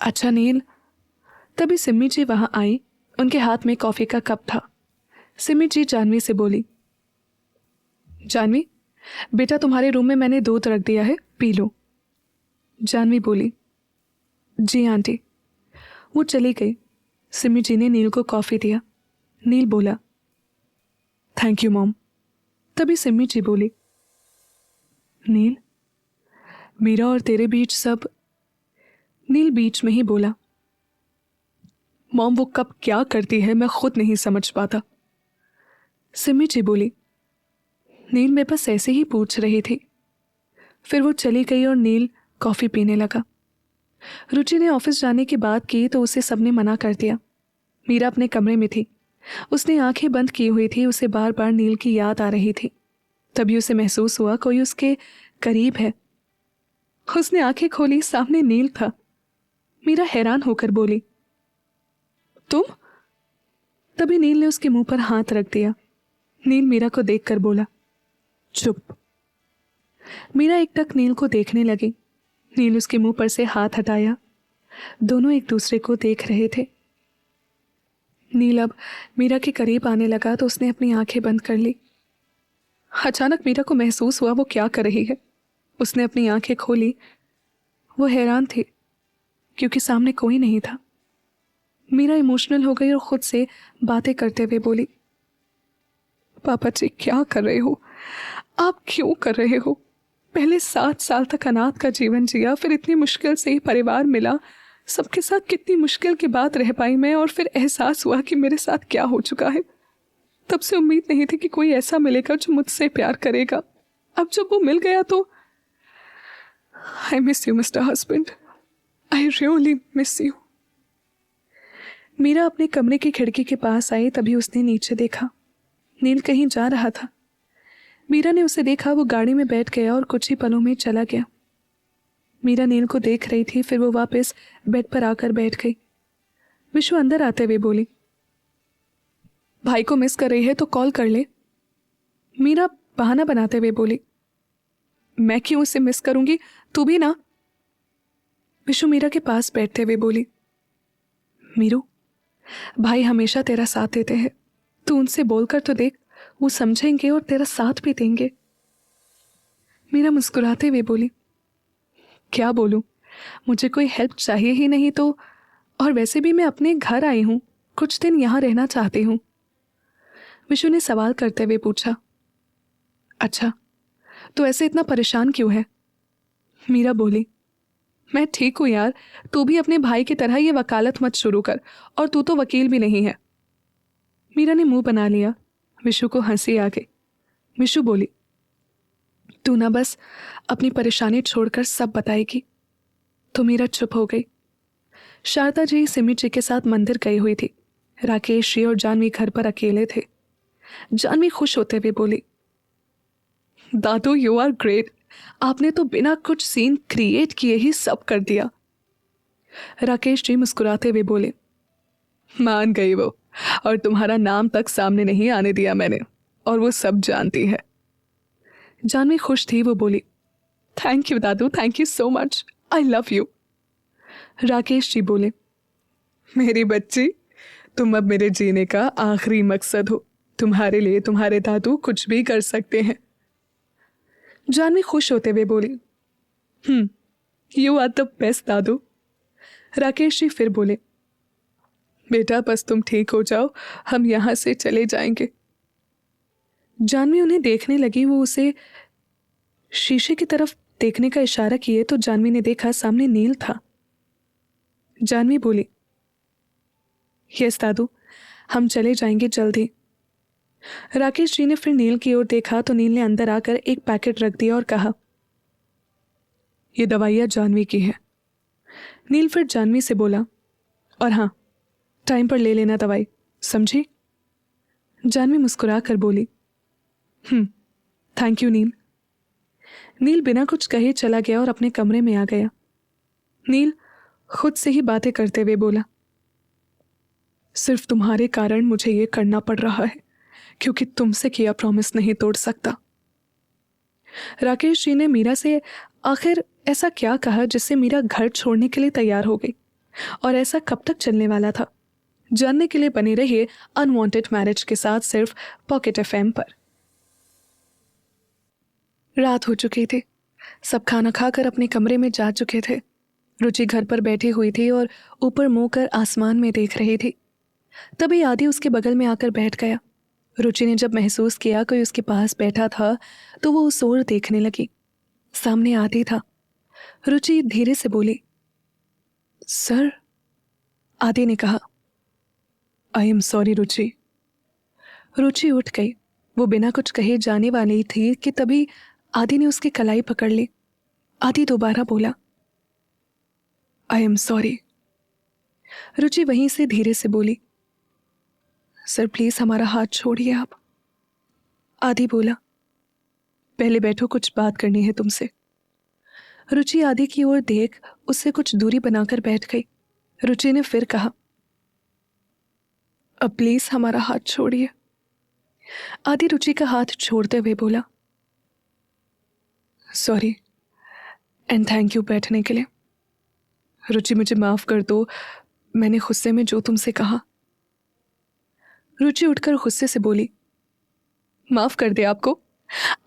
Speaker 1: अच्छा नील। तभी सिम्मी जी वहां आई। उनके हाथ में कॉफी का कप था। सिम्मी जी जानवी से बोली, जानवी बेटा, तुम्हारे रूम में मैंने दूध रख दिया है, पी लो। जानवी बोली, जी आंटी। वो चली गई। सिम्मी जी ने नील को कॉफी दिया। नील बोला, थैंक यू मॉम। तभी सिम्मी जी बोली, नील, मीरा और तेरे बीच सब। नील बीच में ही बोला, मॉम वो कब क्या करती है मैं खुद नहीं समझ पाता। सिम्मी जी बोली, नील मैं बस ऐसे ही पूछ रही थी। फिर वो चली गई और नील कॉफी पीने लगा। रुचि ने ऑफिस जाने की बात की तो उसे सबने मना कर दिया। मीरा अपने कमरे में थी। उसने आंखें बंद की हुई थी। उसे बार बार नील की याद आ रही थी। तभी उसे महसूस हुआ कोई उसके करीब है। उसने आंखें खोली, सामने नील था। मीरा हैरान होकर बोली, तुम? तभी नील ने उसके मुंह पर हाथ रख दिया। नील मीरा को देखकर बोला, चुप। मीरा एकटक नील को देखने लगी। नील उसके मुंह पर से हाथ हटाया। दोनों एक दूसरे को देख रहे थे। नील अब मीरा के करीब आने लगा तो उसने अपनी आंखें बंद कर ली। अचानक मीरा को महसूस हुआ वो क्या कर रही है। उसने अपनी आंखें खोली। वो हैरान थी क्योंकि सामने कोई नहीं था। मीरा इमोशनल हो गई और खुद से बातें करते हुए बोली, पापा जी क्या कर रहे हो? आप क्यों कर रहे हो? पहले 7 साल तक अनाथ का जीवन जिया, फिर इतनी मुश्किल से ही परिवार मिला, सबके साथ कितनी मुश्किल के बाद रह पाई मैं, और फिर एहसास हुआ कि मेरे साथ क्या हो चुका है। तब से उम्मीद नहीं थी कि कोई ऐसा मिलेगा जो मुझसे प्यार करेगा। अब जब वो मिल गया तो I miss you mister husband, I really miss you. Meera अपने कमरे की खिड़की के पास आई, तभी उसने नीचे देखा। नील कहीं जा रहा था। मीरा ने उसे देखा, वो गाड़ी में बैठ गया और कुछ ही पलों में चला गया। मीरा नील को देख रही थी, फिर वो वापस बेड पर आकर बैठ गई। विशु अंदर आते हुए बोली, भाई को मिस कर रही है तो कॉल कर ले। मीरा बहाना बनाते हुए बोली, मैं क्यों उसे मिस करूंगी, तू भी ना। विशु मीरा के पास बैठते हुए बोली, मीरू, भाई हमेशा तेरा साथ देते हैं, तू उनसे बोलकर तो देख, वो समझेंगे और तेरा साथ भी देंगे। मीरा मुस्कुराते हुए बोली, क्या बोलूं, मुझे कोई हेल्प चाहिए ही नहीं तो, और वैसे भी मैं अपने घर आई हूं, कुछ दिन यहां रहना चाहती हूं। विशु ने सवाल करते हुए पूछा, अच्छा तो ऐसे इतना परेशान क्यों है। मीरा बोली, मैं ठीक हूं यार, तू भी अपने भाई की तरह ये वकालत मत शुरू कर, और तू तो वकील भी नहीं है। मीरा ने मुंह बना लिया। विशु को हंसी आ गई। विशु बोली, तू ना बस अपनी परेशानी छोड़कर सब बताएगी। तो मीरा चुप हो गई। शारदा जी सिमी जी के साथ मंदिर गई हुई थी। राकेश जी और जानवी घर पर अकेले थे। जानवी खुश होते हुए बोली, दादू यू आर ग्रेट, आपने तो बिना कुछ सीन क्रिएट किए ही सब कर दिया। राकेश जी मुस्कुराते हुए बोले, मान गई वो, और तुम्हारा नाम तक सामने नहीं आने दिया मैंने, और वो सब जानती है। जानवी खुश थी, वो बोली, थैंक यू दादू, thank you so much, I love you. Rakesh ji बोले, मेरी बच्ची, तुम अब मेरे जीने का आखिरी मकसद हो, तुम्हारे लिए तुम्हारे दादू कुछ भी कर सकते हैं। जानवी खुश होते हुए बोली, यू आर द बेस्ट दादू। राकेश जी फिर बोले, बेटा बस तुम ठीक हो जाओ, हम यहां से चले जाएंगे। जानवी उन्हें देखने लगी। वो उसे शीशे की तरफ देखने का इशारा किए तो जानवी ने देखा सामने नील था। जानवी बोली, यस दादू, हम चले जाएंगे जल्द ही। राकेश जी ने फिर नील की ओर देखा तो नील ने अंदर आकर एक पैकेट रख दिया और कहा, ये दवाइयां जानवी की है। नील फिर जानवी से बोला, और हाँ, टाइम पर ले लेना दवाई, समझी। जानवी मुस्कुरा कर बोली, थैंक यू नील। नील बिना कुछ कहे चला गया और अपने कमरे में आ गया। नील खुद से ही बातें करते हुए बोला, सिर्फ तुम्हारे कारण मुझे ये करना पड़ रहा है, क्योंकि तुमसे किया प्रॉमिस नहीं तोड़ सकता। राकेश जी ने मीरा से आखिर ऐसा क्या कहा जिससे मीरा घर छोड़ने के लिए तैयार हो गई, और ऐसा कब तक चलने वाला था। जानने के लिए बने रहिए अनवांटेड मैरिज के साथ सिर्फ पॉकेट एफएम पर। रात हो चुकी थी। सब खाना खाकर अपने कमरे में जा चुके थे। रुचि घर पर बैठी हुई थी और ऊपर मुंह कर आसमान में देख रही थी। तभी आदि उसके बगल में आकर बैठ गया। रुचि ने जब महसूस किया कोई उसके पास बैठा था तो वो उस ओर देखने लगी। सामने आदि था। रुचि धीरे से बोली, सर। आदि ने कहा, आई एम सॉरी रुचि। रुचि उठ गई। वो बिना कुछ कहे जाने वाली थी कि तभी आदि ने उसकी कलाई पकड़ ली। आदि दोबारा बोला, आई एम सॉरी। रुचि वहीं से धीरे से बोली, सर प्लीज हमारा हाथ छोड़िए आप। आदि बोला, पहले बैठो, कुछ बात करनी है तुमसे। रुचि आदि की ओर देख उससे कुछ दूरी बनाकर बैठ गई। रुचि ने फिर कहा, अब प्लीज हमारा हाथ छोड़िए। आदि रुचि का हाथ छोड़ते हुए बोला, सॉरी एंड थैंक यू बैठने के लिए। रुचि मुझे माफ कर दो, मैंने गुस्से में जो तुमसे कहा। रुचि उठकर गुस्से से बोली, माफ कर दे आपको?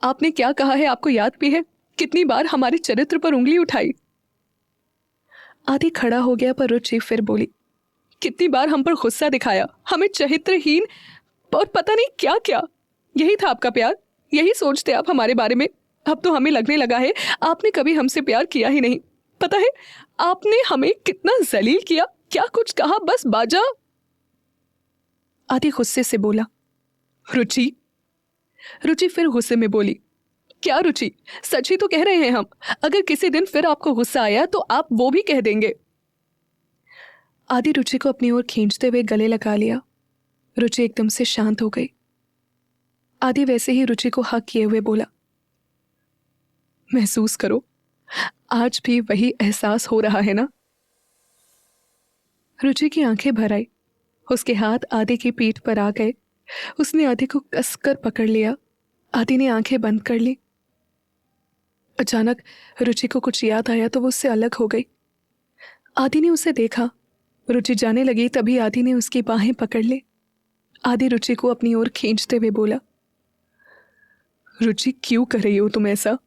Speaker 1: आपने क्या कहा है आपको याद भी है? कितनी बार हमारे चरित्र पर उंगली उठाई। आदि खड़ा हो गया पर रुचि फिर बोली, कितनी बार हम पर गुस्सा दिखाया, हमें चरित्रहीन और पता नहीं क्या क्या। यही था आपका प्यार, यही सोचते आप हमारे बारे में। अब तो हमें लगने लगा है आपने कभी हमसे प्यार किया ही नहीं। पता है आपने हमें कितना जलील किया, क्या कुछ कहा बस बाजा। आदि गुस्से से बोला। रुचि। रुचि फिर गुस्से में बोली, क्या रुचि, सच ही तो कह रहे हैं हम। अगर किसी दिन फिर आपको गुस्सा आया तो आप वो भी कह देंगे। आदि रुचि को अपनी ओर खींचते हुए गले लगा लिया। रुचि एकदम से शांत हो गई। आदि वैसे ही रुचि को हक किए हुए बोला, महसूस करो, आज भी वही एहसास हो रहा है ना। रुचि की आंखें भर आई। उसके हाथ आदि की पीठ पर आ गए। उसने आदि को कसकर पकड़ लिया। आदि ने आंखें बंद कर ली। अचानक रुचि को कुछ याद आया तो वो उससे अलग हो गई। आदि ने उसे देखा। रुचि जाने लगी तभी आदि ने उसकी बाहें पकड़ ली। आदि रुचि को अपनी ओर खींचते हुए बोला, रुचि क्यों कर रही हो तुम ऐसा?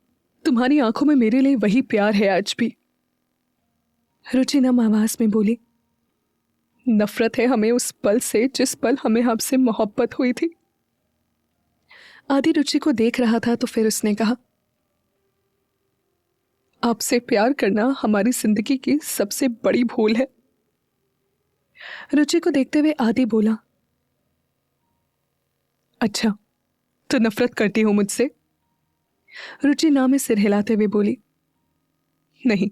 Speaker 1: तुम्हारी आंखों में मेरे लिए वही प्यार है आज भी। रुचि नम आवाज में बोली, नफरत है हमें उस पल से जिस पल हमें आपसे मोहब्बत हुई थी। आदि रुचि को देख रहा था तो फिर उसने कहा, आपसे प्यार करना हमारी जिंदगी की सबसे बड़ी भूल है। रुचि को देखते हुए आदि बोला, अच्छा तो नफरत करती हो मुझसे? रुचि ना में सिर हिलाते हुए बोली, नहीं,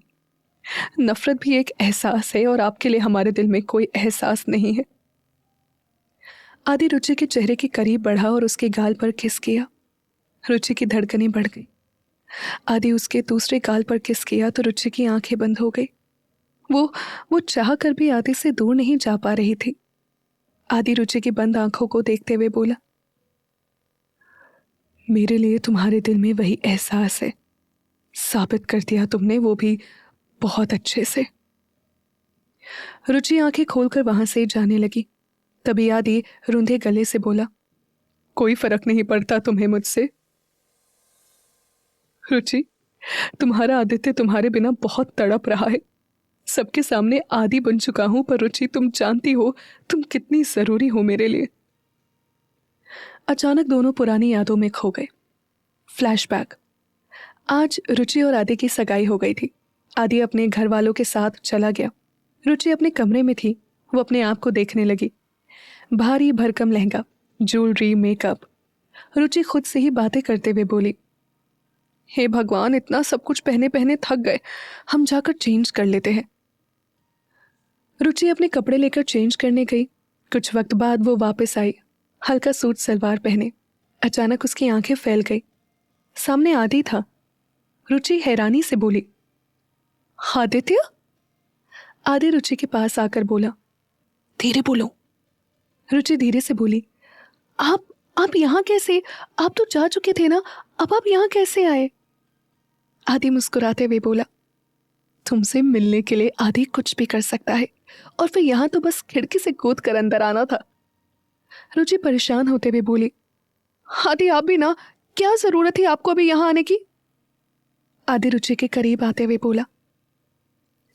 Speaker 1: नफरत भी एक एहसास है और आपके लिए हमारे दिल में कोई एहसास नहीं है। आदि रुचि के चेहरे के करीब बढ़ा और उसके गाल पर किस किया। रुचि की धड़कनें बढ़ गई। आदि उसके दूसरे गाल पर किस किया तो रुचि की आंखें बंद हो गई। वो चाह कर भी आदि से दूर नहीं जा पा रही थी। आदि रुचि की बंद आंखों को देखते हुए बोला, मेरे लिए तुम्हारे दिल में वही एहसास है, साबित कर दिया तुमने, वो भी बहुत अच्छे से। रुचि आंखें खोलकर वहां से जाने लगी। तभी आदि रुंधे गले से बोला, कोई फर्क नहीं पड़ता तुम्हें मुझसे। रुचि, तुम्हारा आदित्य तुम्हारे बिना बहुत तड़प रहा है। सबके सामने आदि बन चुका हूं, पर रुचि तुम जानती हो तुम कितनी जरूरी हो मेरे लिए। अचानक दोनों पुरानी यादों में खो गए। फ्लैशबैक। आज रुचि और आदि की सगाई हो गई थी। आदि अपने घर वालों के साथ चला गया। रुचि अपने कमरे में थी। वो अपने आप को देखने लगी। भारी भरकम लहंगा, ज्वेलरी, मेकअप। रुचि खुद से ही बातें करते हुए बोली, हे भगवान, इतना सब कुछ पहने पहने थक गए, हम जाकर चेंज कर लेते हैं। रुचि अपने कपड़े लेकर चेंज करने गई। कुछ वक्त बाद वो वापस आई, हल्का सूट सलवार पहने। अचानक उसकी आंखें फैल गई। सामने आदि था। रुचि हैरानी से बोली, आदित्य? आदि रुचि के पास आकर बोला, धीरे बोलो। रुचि धीरे से बोली, आप यहाँ कैसे? आप तो जा चुके थे ना, अब आप यहाँ कैसे आए? आदि मुस्कुराते हुए बोला, तुमसे मिलने के लिए आदि कुछ भी कर सकता है, और फिर यहाँ तो बस खिड़की से कूद कर अंदर आना था। रुचि परेशान होते हुए बोली, आदि आप भी ना, क्या जरूरत थी आपको अभी यहाँ आने की? आदि रुचि के करीब आते हुए बोला,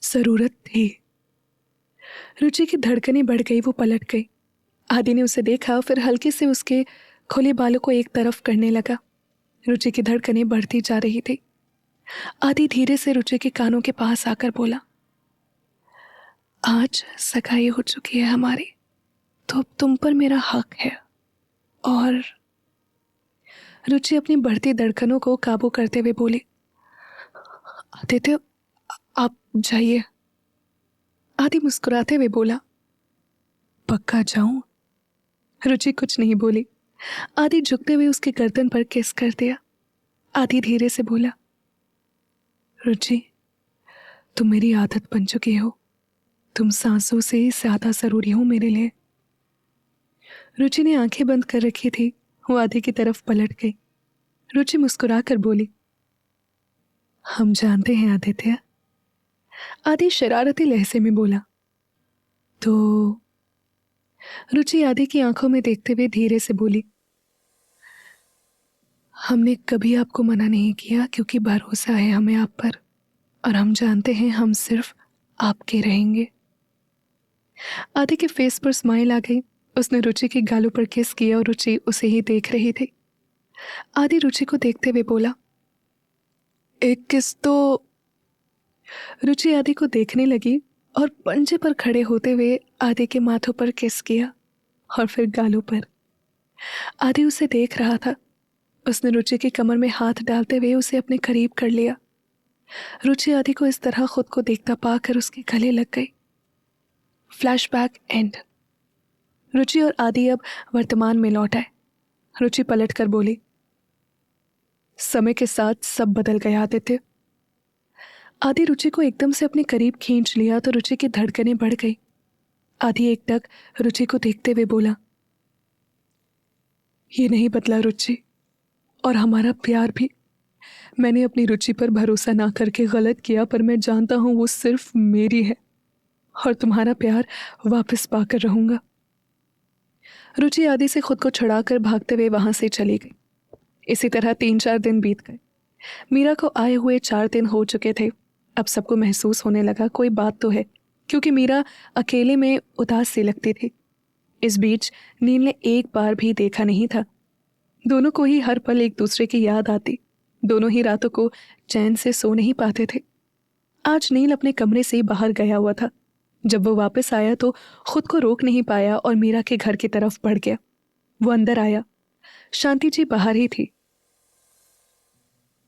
Speaker 1: जरूरत थी। रुचि की धड़कनें बढ़ गई। वो पलट गई। आदि ने उसे देखा, फिर हल्के से उसके खुले बालों को एक तरफ करने लगा। रुचि की धड़कनें बढ़ती जा रही थी। आदि धीरे से रुचि के कानों के पास आकर बोला, आज सगाई हो चुकी है हमारी, तो अब तुम पर मेरा हक है। और रुचि अपनी बढ़ती धड़कनों को काबू करते हुए बोली, आदित्य आप जाइए। आदि मुस्कुराते हुए बोला, पक्का जाऊं? रुचि कुछ नहीं बोली। आदि झुकते हुए उसके गर्दन पर किस कर दिया। आदि धीरे से बोला, रुचि तुम मेरी आदत बन चुकी हो, तुम सांसों से ज्यादा जरूरी हो मेरे लिए। रुचि ने आंखें बंद कर रखी थी। वो आदि की तरफ पलट गई। रुचि मुस्कुरा कर बोली, हम जानते हैं आदित्य। आदि शरारती लहजे में बोला, तो? रुचि आदि की आंखों में देखते हुए धीरे से बोली, हमने कभी आपको मना नहीं किया, क्योंकि भरोसा है हमें आप पर, और हम जानते हैं हम सिर्फ आपके रहेंगे। आदि के फेस पर स्माइल आ गई। उसने रुचि के गालों पर किस किया और रुचि उसे ही देख रही थी। आदि रुचि को देखते हुए बोला, एक किस तो। रुचि आदि को देखने लगी और पंजे पर खड़े होते हुए आदि के माथों पर किस किया और फिर गालों पर। आदि उसे देख रहा था। उसने रुचि की कमर में हाथ डालते हुए उसे अपने करीब कर लिया। रुचि आदि को इस तरह खुद को देखता पाकर उसके गले लग गई। Flashback and. रुचि और आदि अब वर्तमान में लौट आए। रुचि पलटकर बोली, समय के साथ सब बदल गया आदित्य। आदि रुचि को एकदम से अपने करीब खींच लिया तो रुचि की धड़कनें बढ़ गई। आदि एकटक रुचि को देखते हुए बोला, ये नहीं बदला रुचि, और हमारा प्यार भी। मैंने अपनी रुचि पर भरोसा ना करके गलत किया, पर मैं जानता हूं वो सिर्फ मेरी है और तुम्हारा प्यार वापस पाकर रहूंगा। रुचि आदि से खुद को छुड़ाकर भागते हुए वहां से चली गई। इसी तरह 3-4 दिन बीत गए। मीरा को आए हुए 4 दिन हो चुके थे। अब सबको महसूस होने लगा कोई बात तो है, क्योंकि मीरा अकेले में उदास सी लगती थी। इस बीच नील ने एक बार भी देखा नहीं था। दोनों को ही हर पल एक दूसरे की याद आती। दोनों ही रातों को चैन से सो नहीं पाते थे। आज नील अपने कमरे से बाहर गया हुआ था। जब वो वापस आया तो खुद को रोक नहीं पाया और मीरा के घर की तरफ बढ़ गया। वो अंदर आया। शांति जी बाहर ही थी।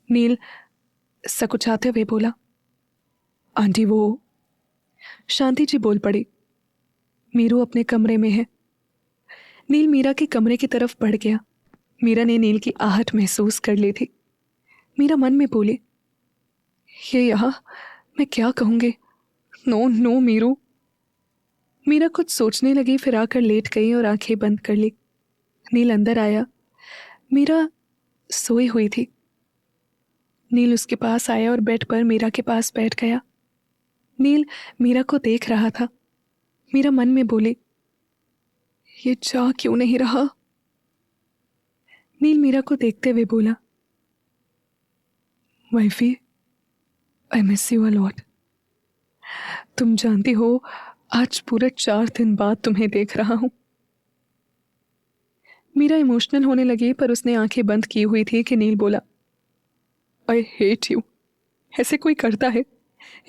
Speaker 1: नील सकुचाते हुए बोला, आंटी वो। शांति जी बोल पड़ी, मीरू अपने कमरे में है। नील मीरा के कमरे की तरफ बढ़ गया। मीरा ने नील की आहट महसूस कर ली थी। मीरा मन में बोली, ये यहाँ मैं क्या कहूँगी। नो नो मीरू। मीरा कुछ सोचने लगी, फिर आकर लेट गई और आंखें बंद कर ली। नील अंदर आया। मीरा सोई हुई थी। नील उसके पास आया और बेड पर मीरा के पास बैठ गया। नील मीरा को देख रहा था। मीरा मन में बोली, ये जा क्यों नहीं रहा। नील मीरा को देखते हुए बोला, wifey, I miss you a lot. तुम जानती हो आज पूरे 4 दिन बाद तुम्हें देख रहा हूं। मीरा इमोशनल होने लगी, पर उसने आंखें बंद की हुई थी कि नील बोला, आई हेट यू। ऐसे कोई करता है?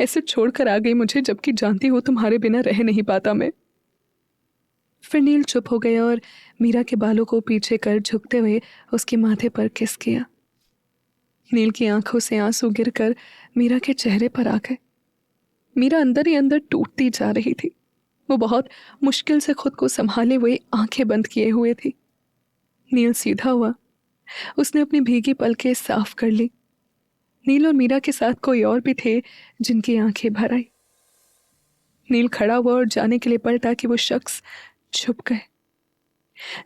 Speaker 1: ऐसे छोड़कर आ गई मुझे, जबकि जानती हो तुम्हारे बिना रह नहीं पाता मैं। फिर नील चुप हो गया और मीरा के बालों को पीछे कर झुकते हुए उसके माथे पर किस किया। नील की आंखों से आंसू गिरकर मीरा के चेहरे पर आ गए। मीरा अंदर ही अंदर टूटती जा रही थी। वो बहुत मुश्किल से खुद को संभाले हुए आंखें बंद किए हुए थी। नील सीधा हुआ। उसने अपनी भीगी पलकें साफ कर ली। नील और मीरा के साथ कोई और भी थे जिनकी आंखें भर आई। नील खड़ा हुआ और जाने के लिए पलटा कि वो शख्स छुप गए।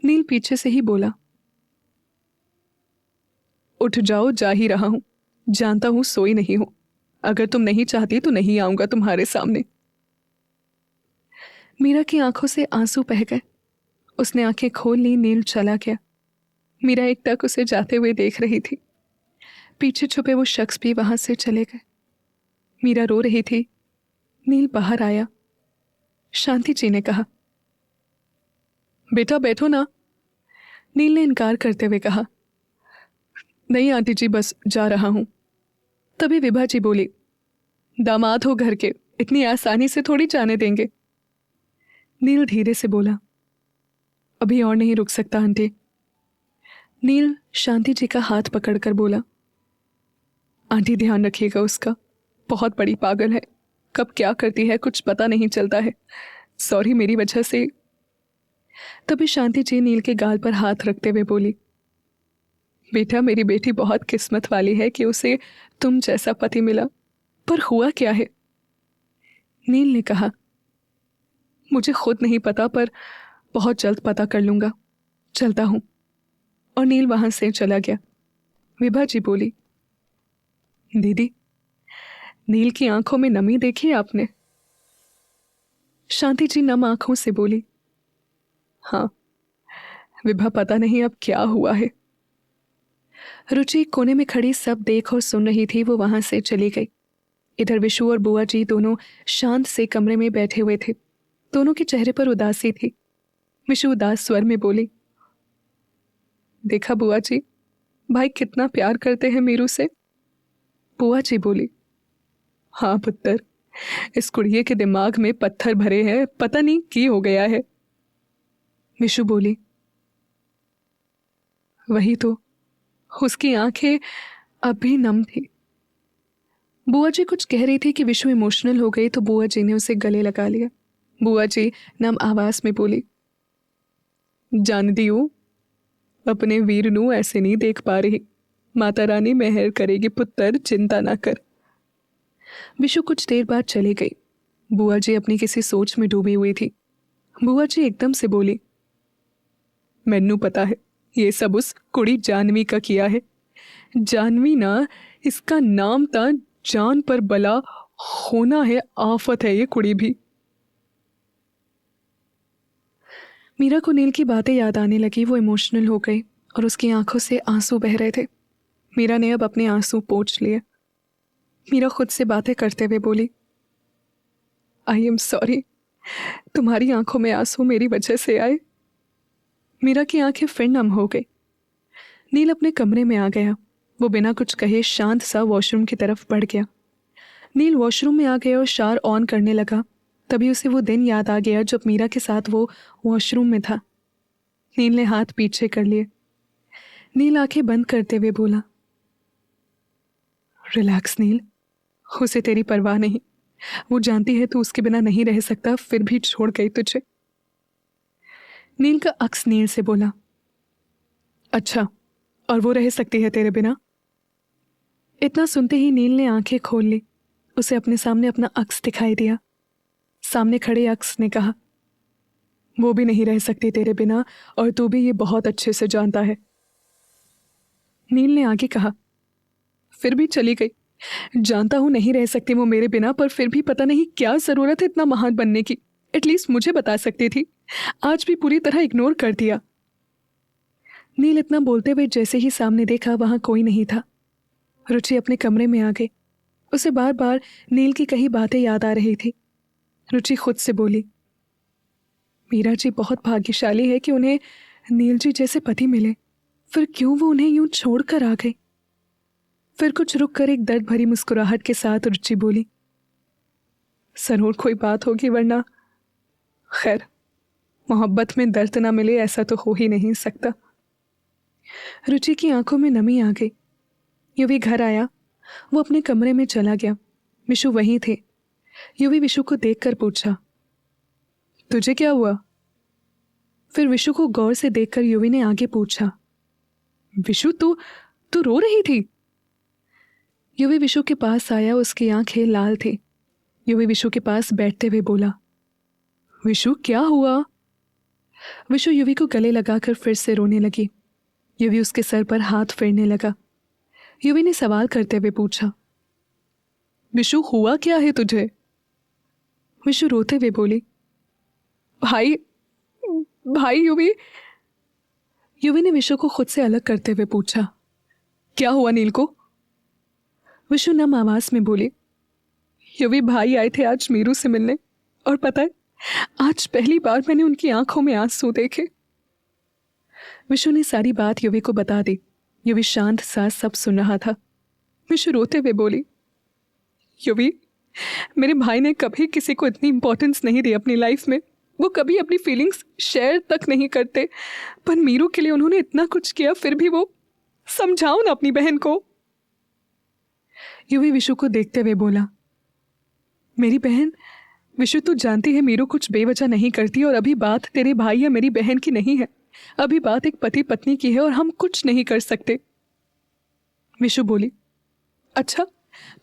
Speaker 1: नील पीछे से ही बोला, उठ जाओ, जा ही रहा हूं। जानता हूं सोई नहीं हूं। अगर तुम नहीं चाहती तो नहीं आऊंगा तुम्हारे सामने। मीरा की आंखों से आंसू बह गए। उसने आंखें खोल ली। नील चला गया। मीरा एकटक उसे जाते हुए देख रही थी। पीछे छुपे वो शख्स भी वहां से चले गए। मीरा रो रही थी। नील बाहर आया। शांति जी ने कहा, बेटा बैठो ना। नील ने इनकार करते हुए कहा, नहीं आंटी जी, बस जा रहा हूं। तभी विभा जी बोली, दामाद हो घर के, इतनी आसानी से थोड़ी जाने देंगे। नील धीरे से बोला, अभी और नहीं रुक सकता आंटी। नील शांति जी का हाथ पकड़कर बोला, आंटी ध्यान रखिएगा उसका, बहुत बड़ी पागल है, कब क्या करती है कुछ पता नहीं चलता है। सॉरी मेरी वजह से। तभी शांति जी नील के गाल पर हाथ रखते हुए बोली, बेटा मेरी बेटी बहुत किस्मत वाली है कि उसे तुम जैसा पति मिला। पर हुआ क्या है? नील ने कहा, मुझे खुद नहीं पता, पर बहुत जल्द पता कर लूंगा। चलता हूं। और नील वहां से चला गया। विभा जी बोली, दीदी, नील की आंखों में नमी देखी आपने? शांति जी नम आंखों से बोली, हाँ। विभा, पता नहीं अब क्या हुआ है। रुचि कोने में खड़ी सब देख और सुन रही थी। वो वहां से चली गई। इधर विशु और बुआ जी दोनों शांत से कमरे में बैठे हुए थे। दोनों के चेहरे पर उदासी थी। विशु उदास स्वर में बोली, देखा बुआ जी, भाई कितना प्यार करते हैं मीरू से। बुआ जी बोली, हाँ पुत्र, इस कुड़िए के दिमाग में पत्थर भरे हैं, पता नहीं की हो गया है। विशु बोली, वही तो, उसकी आंखें अब भी नम थी। बुआ जी कुछ कह रही थी कि विशु इमोशनल हो गई तो बुआ जी ने उसे गले लगा लिया। बुआ जी नम आवाज में बोली, जानती हूँ, अपने वीर नू ऐसे नहीं देख पा रही, माता रानी मेहर करेगी पुत्र, चिंता ना कर। विशु कुछ देर बाद चली गई। बुआ जी अपनी किसी सोच में डूबी हुई थी। बुआ जी एकदम से बोली, मैनू पता है ये सब उस कुड़ी जानवी का किया है। जानवी ना, इसका नाम था जान पर बला होना है, आफत है ये कुड़ी भी। मीरा को नील की बातें याद आने लगी। वो इमोशनल हो गई और उसकी आंखों से आंसू बह रहे थे। मीरा ने अब अपने आंसू पोंछ लिए। मीरा खुद से बातें करते हुए बोली, आई एम सॉरी, तुम्हारी आंखों में आंसू मेरी वजह से आए। मीरा की आंखें फिर नम हो गई। नील अपने कमरे में आ गया। वो बिना कुछ कहे शांत सा वॉशरूम की तरफ बढ़ गया। नील वॉशरूम में आ गया और शावर ऑन करने लगा। तभी उसे वो दिन याद आ गया जब मीरा के साथ वो वॉशरूम में था। नील ने हाथ पीछे कर लिए। नील आंखें बंद करते हुए बोला, रिलैक्स नील, उसे तेरी परवाह नहीं। वो जानती है तू उसके बिना नहीं रह सकता, फिर भी छोड़ गई तुझे। नील का अक्स नील से बोला, अच्छा, और वो रह सकती है तेरे बिना? इतना सुनते ही नील ने आंखें खोल ली। उसे अपने सामने अपना अक्स दिखाई दिया। सामने खड़े अक्स ने कहा, वो भी नहीं रह सकती तेरे बिना, और तू भी ये बहुत अच्छे से जानता है। नील ने आगे कहा, फिर भी चली गई। जानता हूं नहीं रह सकती वो मेरे बिना, पर फिर भी पता नहीं क्या जरूरत है इतना महान बनने की। एटलीस्ट मुझे बता सकती थी। आज भी पूरी तरह इग्नोर कर दिया। नील इतना बोलते हुए जैसे ही सामने देखा वहां कोई नहीं था। रुचि अपने कमरे में आ गई। उसे बार बार नील की कही बातें याद आ रही थी। रुचि खुद से बोली, मीरा जी बहुत भाग्यशाली है कि उन्हें नील जी जैसे पति मिले, फिर क्यों वो उन्हें यूं छोड़कर आ गई। फिर कुछ रुक कर एक दर्द भरी मुस्कुराहट के साथ रुचि बोली, जरूर कोई बात होगी, वरना खैर, मोहब्बत में दर्द ना मिले ऐसा तो हो ही नहीं सकता। रुचि की आंखों में नमी आ गई। युवी घर आया। वो अपने कमरे में चला गया। विशु वहीं थे। युवी विशु को देखकर पूछा, तुझे क्या हुआ? फिर विशु को गौर से देखकर युवी ने आगे पूछा, विशु तू तू रो रही थी? युवी विशु के पास आया। उसकी आंखें लाल थी। युवी विशु के पास बैठते हुए बोला, विशु क्या हुआ? विशु युवी को गले लगाकर फिर से रोने लगी। युवी उसके सर पर हाथ फेरने लगा। युवी ने सवाल करते हुए पूछा, विशु हुआ क्या है तुझे? विशु रोते हुए बोली, भाई भाई युवी। युवी ने विशु को खुद से अलग करते हुए पूछा, क्या हुआ नील को? विशु नम आवाज में बोली, युवी भाई आए थे आज मीरू से मिलने, और पता है आज पहली बार मैंने उनकी आंखों में आंसू देखे। विशु ने सारी बात युवी को बता दी। युवी शांत सा सब सुन रहा था। विशु रोते हुए बोली, युवी, मेरे भाई ने कभी किसी को इतनी इंपॉर्टेंस नहीं दी अपनी लाइफ में। वो कभी अपनी फीलिंग्स शेयर तक नहीं करते, पर मीरू के लिए उन्होंने इतना कुछ किया, फिर भी वो। समझाओ ना अपनी बहन को। युवी विशु को देखते हुए बोला, मेरी बहन, विशु तू जानती है मीरू कुछ बेवजह नहीं करती, और अभी बात तेरे भाई या मेरी बहन की नहीं है। अभी बात एक पति पत्नी की है और हम कुछ नहीं कर सकते। विशु बोली, अच्छा,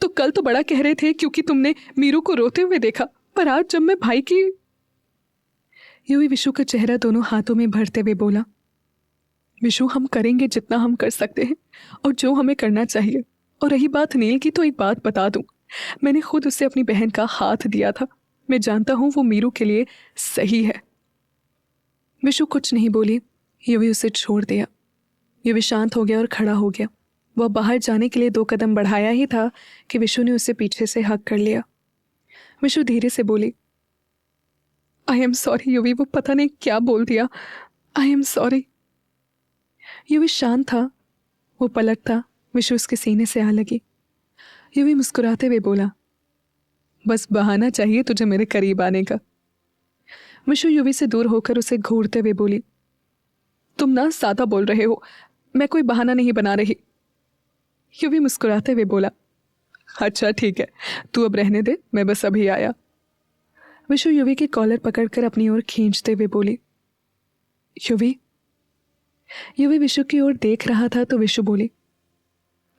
Speaker 1: तो कल तो बड़ा कह रहे थे क्योंकि तुमने मीरू को रोते हुए देखा, पर आज जब मैं भाई की। युवी विशु का चेहरा दोनों हाथों में भरते हुए बोला, विशु हम करेंगे जितना हम कर सकते हैं और जो हमें करना चाहिए। और रही बात नील की, तो एक बात बता दूं, मैंने खुद उसे अपनी बहन का हाथ दिया था। मैं जानता हूं वो मीरू के लिए सही है। विशु कुछ नहीं बोली। युवी उसे छोड़ दिया। युवी शांत हो गया और खड़ा हो गया। वह बाहर जाने के लिए 2 कदम बढ़ाया ही था कि विशु ने उसे पीछे से हक कर लिया। विशु धीरे से बोली, आई एम सॉरी युवी, वो पता नहीं क्या बोल दिया। I am sorry. युवी शांत था। वो पलटता, विशु उसके सीने से आ लगी। युवी मुस्कुराते हुए बोला, बस बहाना चाहिए तुझे मेरे करीब आने का। विशु युवी से दूर होकर उसे घूरते हुए बोली, तुम ना सादा बोल रहे हो, मैं कोई बहाना नहीं बना रही। युवी मुस्कुराते हुए बोला, अच्छा ठीक है, तू अब रहने दे, मैं बस अभी आया। विशु युवी की कॉलर पकड़कर अपनी ओर खींचते हुए बोली, युवी। युवी विशु की ओर देख रहा था तो विशु बोली,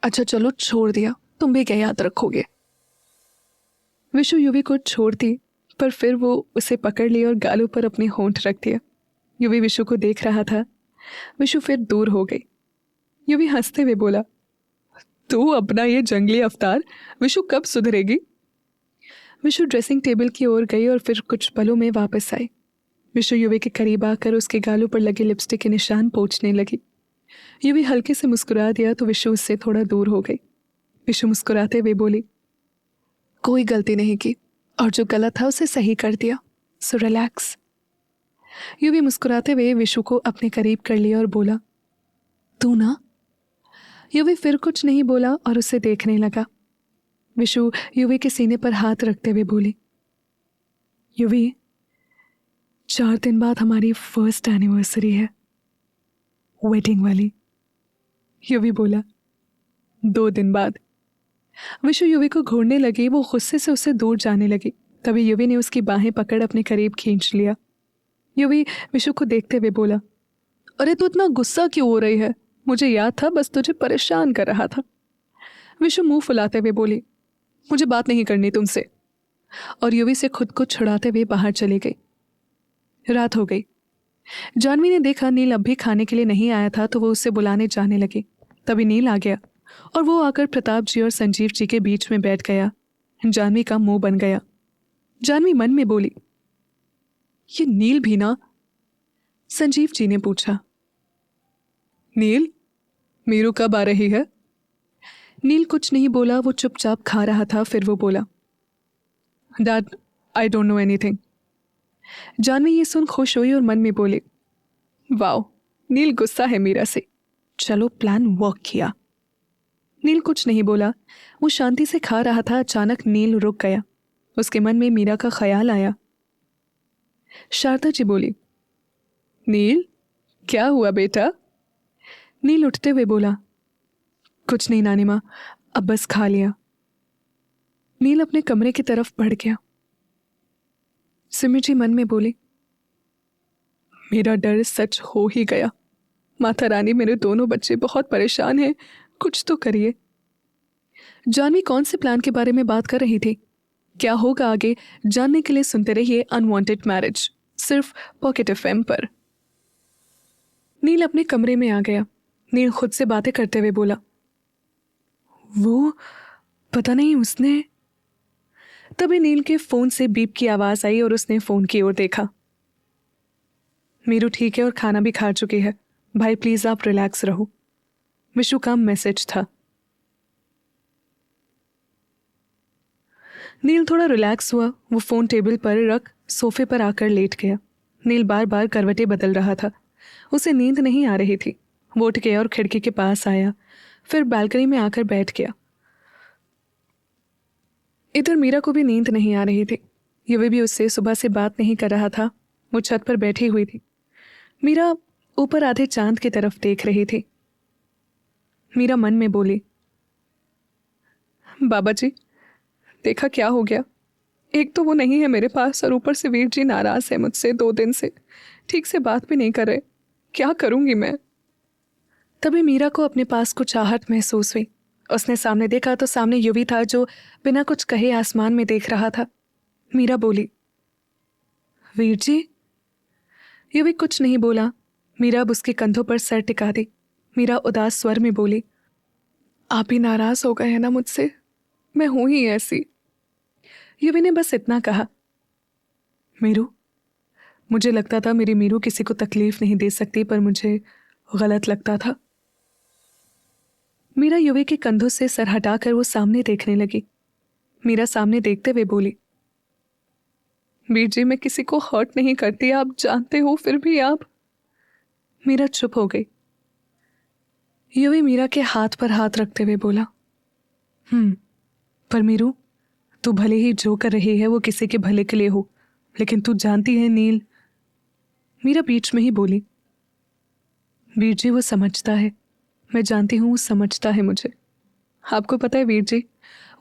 Speaker 1: अच्छा चलो छोड़ दिया, तुम भी क्या याद रखोगे। विशु युवी को छोड़ती, पर फिर वो उसे पकड़ लिया और गालों पर अपने होंठ रख दिया। युवी विशु को देख रहा था। विशु फिर दूर हो गई। युवी हंसते हुए बोला, तू अपना ये जंगली अवतार, विशु कब सुधरेगी। विशु ड्रेसिंग टेबल की ओर गई और फिर कुछ पलों में वापस आई। विशु युवी के करीब आकर उसके गालों पर लगे लिपस्टिक के निशान पोंछने लगी। युवी हल्के से मुस्कुरा दिया तो विशु उससे थोड़ा दूर हो गई। विशु मुस्कुराते हुए बोली, कोई गलती नहीं की और जो गलत था उसे सही कर दिया, सो रिलैक्स। युवी मुस्कुराते हुए विशु को अपने करीब कर लिया और बोला, तू ना। युवी फिर कुछ नहीं बोला और उसे देखने लगा। विशु युवी के सीने पर हाथ रखते हुए बोली, युवी 4 दिन बाद हमारी फर्स्ट एनिवर्सरी है, वेडिंग वाली। युवी बोला, 2 दिन बाद। विशु युवी को घूरने लगी। वो गुस्से से उससे दूर जाने लगी। तभी युवी ने उसकी बाहें पकड़ अपने करीब खींच लिया। युवी विशु को देखते हुए बोला, अरे तू इतना गुस्सा क्यों हो रही है, मुझे याद था बस तुझे परेशान कर रहा था। विशु मुंह फुलाते हुए बोली, मुझे बात नहीं करनी तुमसे, और युवी से खुद को छुड़ाते हुए बाहर चली गई। रात हो गई। जानवी ने देखा नील अब भी खाने के लिए नहीं आया था तो वो उससे बुलाने जाने लगी। तभी नील आ गया और वो आकर प्रताप जी और संजीव जी के बीच में बैठ गया। जानवी का मुंह बन गया। जानवी मन में बोली, ये नील भी ना। संजीव जी ने पूछा, नील, मीरू कब आ रही है। नील कुछ नहीं बोला, वो चुपचाप खा रहा था। फिर वो बोला, dad, I don't know anything. Janvi ये सुन खुश हुई और मन में बोली, वाओ, नील गुस्सा है मीरा से, चलो प्लान वर्क किया। नील कुछ नहीं बोला, वो शांति से खा रहा था। अचानक नील रुक गया। उसके मन में मीरा का ख्याल आया। शारदा जी बोली, नील, क्या हुआ बेटा। नील उठते हुए बोला, कुछ नहीं नानी माँ, अब बस खा लिया। नील अपने कमरे की तरफ बढ़ गया। सिमी जी मन में बोली, मेरा डर सच हो ही गया। माता रानी, मेरे दोनों बच्चे बहुत परेशान हैं, कुछ तो करिए। जानवी कौन से प्लान के बारे में बात कर रही थी, क्या होगा आगे, जानने के लिए सुनते रहिए अनवांटेड मैरिज, सिर्फ पॉकेट एफएम पर। नील अपने कमरे में आ गया। नील खुद से बातें करते हुए बोला, वो पता नहीं उसने। तभी नील के फोन से बीप की आवाज आई और उसने फोन की ओर देखा। मीरू ठीक है और खाना भी खा चुकी है, भाई प्लीज आप रिलैक्स रहो, विशु का मैसेज था। नील थोड़ा रिलैक्स हुआ। वो फोन टेबल पर रख सोफे पर आकर लेट गया। नील बार बार करवटें बदल रहा था। उसे नींद नहीं आ रही थी। वो उठ गया और खिड़की के पास आया, फिर बालकनी में आकर बैठ गया। इधर मीरा को भी नींद नहीं आ रही थी। युवी भी उससे सुबह से बात नहीं कर रहा था। वो छत पर बैठी हुई थी। मीरा ऊपर आधे चांद की तरफ देख रही थी। मीरा मन में बोली, बाबा जी, देखा क्या हो गया। एक तो वो नहीं है मेरे पास और ऊपर से वीर जी नाराज है मुझसे, 2 दिन से ठीक से बात भी नहीं कर रहे। क्या करूंगी मैं। तभी मीरा को अपने पास कुछ आहट महसूस हुई। उसने सामने देखा तो सामने युवी था जो बिना कुछ कहे आसमान में देख रहा था। मीरा बोली, वीर जी। युवी कुछ नहीं बोला। मीरा अब उसके कंधों पर सर टिका दी। मीरा उदास स्वर में बोली, आप ही नाराज हो गए हैं ना मुझसे, मैं हूं ही ऐसी। युवी ने बस इतना कहा, मीरू, मुझे लगता था मेरी मीरू किसी को तकलीफ नहीं दे सकती, पर मुझे गलत लगता था। मीरा युवी के कंधों से सर हटाकर वो सामने देखने लगी। मीरा सामने देखते हुए बोली, वीर जी, मैं किसी को हर्ट नहीं करती, आप जानते हो, फिर भी आप। मीरा चुप हो गई। युवी मीरा के हाथ पर हाथ रखते हुए बोला, पर मीरू, तू भले ही जो कर रही है वो किसी के भले के लिए हो, लेकिन तू जानती है नील। मीरा बीच में ही बोली। वीर जी, वो समझता है, मैं जानती हूँ वो समझता है मुझे। आपको पता है वीर जी,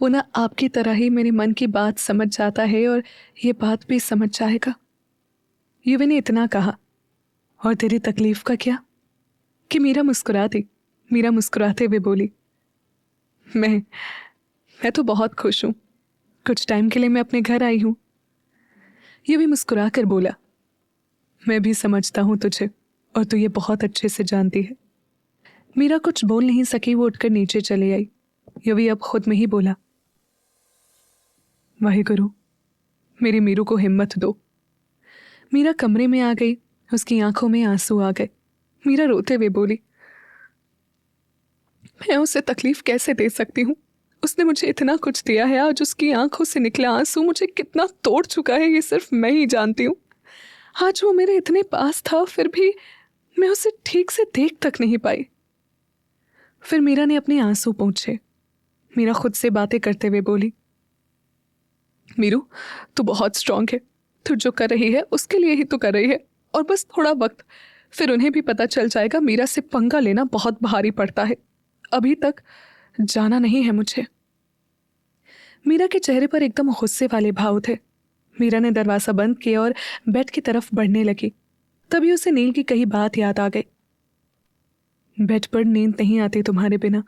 Speaker 1: वो ना आपकी तरह ही मेरे मन की बात समझ जाता है और ये बात भी समझ जाएगा। युवी ने इतना कहा। और तेरी तकलीफ का क्या? कि मीरा मुस्कुराते हुए बोली, मैं तो बहुत खुश हूँ। कुछ टाइम के लिए मैं अपने घर आई हूँ। युवी मुस्कुरा कर बोला, मैं भी समझता हूँ तुझे, और तू ये बहुत अच्छे से जानती है। मीरा कुछ बोल नहीं सकी, वो उठकर नीचे चली आई। युवी अब खुद में ही बोला, वाहिगुरु, मेरी मीरू को हिम्मत दो। मीरा कमरे में आ गई, उसकी आंखों में आंसू आ गए। मीरा रोते हुए बोली, मैं उसे तकलीफ कैसे दे सकती हूँ? उसने मुझे इतना कुछ दिया है, आज उसकी आंखों से निकला आंसू मुझे कितना तोड़ चुका है ये सिर्फ मैं ही जानती हूँ। आज वो मेरे इतने पास था, फिर भी मैं उसे ठीक से देख तक नहीं पाई। फिर मीरा ने अपने आंसू पोंछे। मीरा खुद से बातें करते हुए बोली, मीरू, तू बहुत स्ट्रांग है। तू जो कर रही है उसके लिए ही तो कर रही है, और बस थोड़ा वक्त, फिर उन्हें भी पता चल जाएगा। मीरा से पंगा लेना बहुत भारी पड़ता है। अभी तक जाना नहीं है मुझे। मीरा के चेहरे पर एकदम गुस्से वाले भाव थे। मीरा ने दरवाजा बंद किया और बेड की तरफ बढ़ने लगी। तभी उसे नील की कही बात याद आ गई। बेड पर नींद नहीं आती तुम्हारे बिना।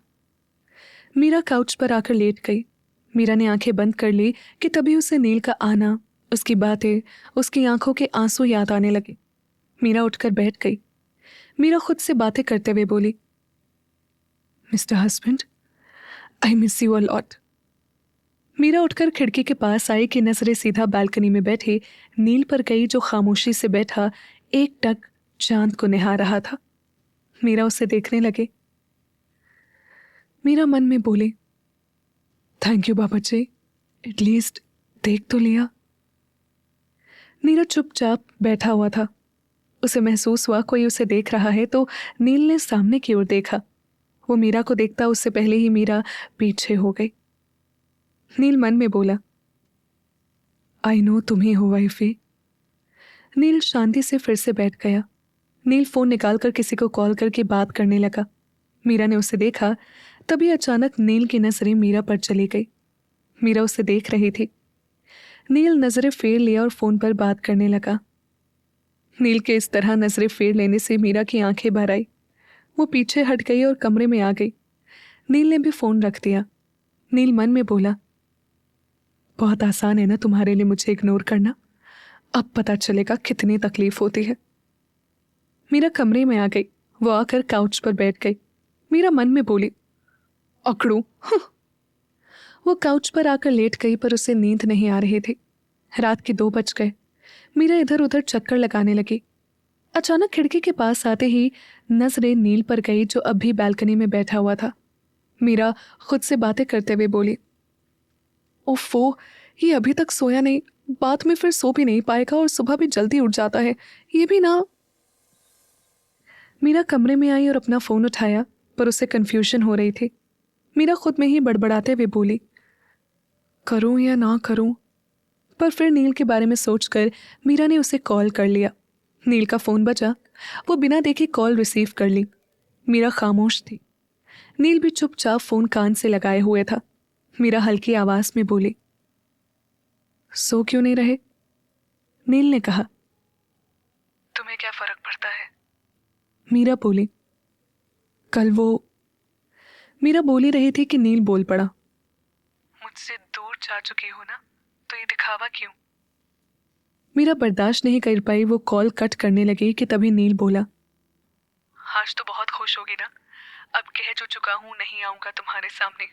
Speaker 1: मीरा काउच पर आकर लेट गई। मीरा ने आंखें बंद कर ली कि तभी उसे नील का आना, उसकी बातें, उसकी आंखों के आंसू याद आने लगे। मीरा उठकर बैठ गई। मीरा खुद से बातें करते हुए बोली, mister husband, I miss you a lot. Meera उठकर खिड़की के पास आई कि नजरें सीधा बालकनी में बैठे नील पर गई, जो खामोशी से बैठा एकटक चांद को निहार रहा था। मीरा उसे देखने लगे। मीरा मन में बोली, थैंक यू बाबा जी, एटलीस्ट देख तो लिया। नीरज चुपचाप बैठा हुआ था। उसे महसूस हुआ कोई उसे देख रहा है, तो नील ने सामने की ओर देखा। वो मीरा को देखता उससे पहले ही मीरा पीछे हो गई। नील मन में बोला, आई नो तुम ही हो वाइफी। नील शांति से फिर से बैठ गया। नील फोन निकालकर किसी को कॉल करके बात करने लगा। मीरा ने उसे देखा, तभी अचानक नील की नजरें मीरा पर चली गई। मीरा उसे देख रही थी। नील नजरें फेर लिया और फोन पर बात करने लगा। नील के इस तरह नजरें फेर लेने से मीरा की आंखें भर आई। वो पीछे हट गई और कमरे में आ गई। नील ने भी फोन रख दिया। नील मन में बोला, बहुत आसान है ना तुम्हारे लिए मुझे इग्नोर करना। अब पता चलेगा कितनी तकलीफ होती है। मीरा कमरे में आ गई। वो आकर काउच पर बैठ गई। मीरा मन में बोली, अकड़ू। वो काउच पर आकर लेट गई, पर उसे नींद नहीं आ रही थी। रात के 2 बज गए। मीरा इधर उधर चक्कर लगाने लगी। अचानक खिड़की के पास आते ही नजरें नील पर गई, जो अब भी बालकनी में बैठा हुआ था। मीरा खुद से बातें करते हुए बोली, ओफो, ये अभी तक सोया नहीं, बाद में फिर सो भी नहीं पाएगा और सुबह भी जल्दी उठ जाता है, ये भी ना। मीरा कमरे में आई और अपना फोन उठाया, पर उसे कंफ्यूजन हो रही थी। मीरा खुद में ही बड़बड़ाते हुए बोली, करूं या ना करूं। पर फिर नील के बारे में सोचकर मीरा ने उसे कॉल कर लिया। नील का फोन बजा। वो बिना देखे कॉल रिसीव कर ली। मीरा खामोश थी। नील भी चुपचाप फोन कान से लगाए हुए था। मीरा हल्की आवाज में बोली, सो क्यों नहीं रहे? नील ने कहा, तुम्हें क्या फर्क पड़ता है? मीरा बोली, कल वो। मीरा बोली रही थी कि नील बोल पड़ा, मुझसे दूर जा चुकी हो ना, तो ये दिखावा क्यों? मीरा बर्दाश्त नहीं कर पाई। वो कॉल कट करने लगी कि तभी नील बोला, आज तो बहुत खुश होगी ना, अब कह जो चुका हूं नहीं आऊंगा तुम्हारे सामने।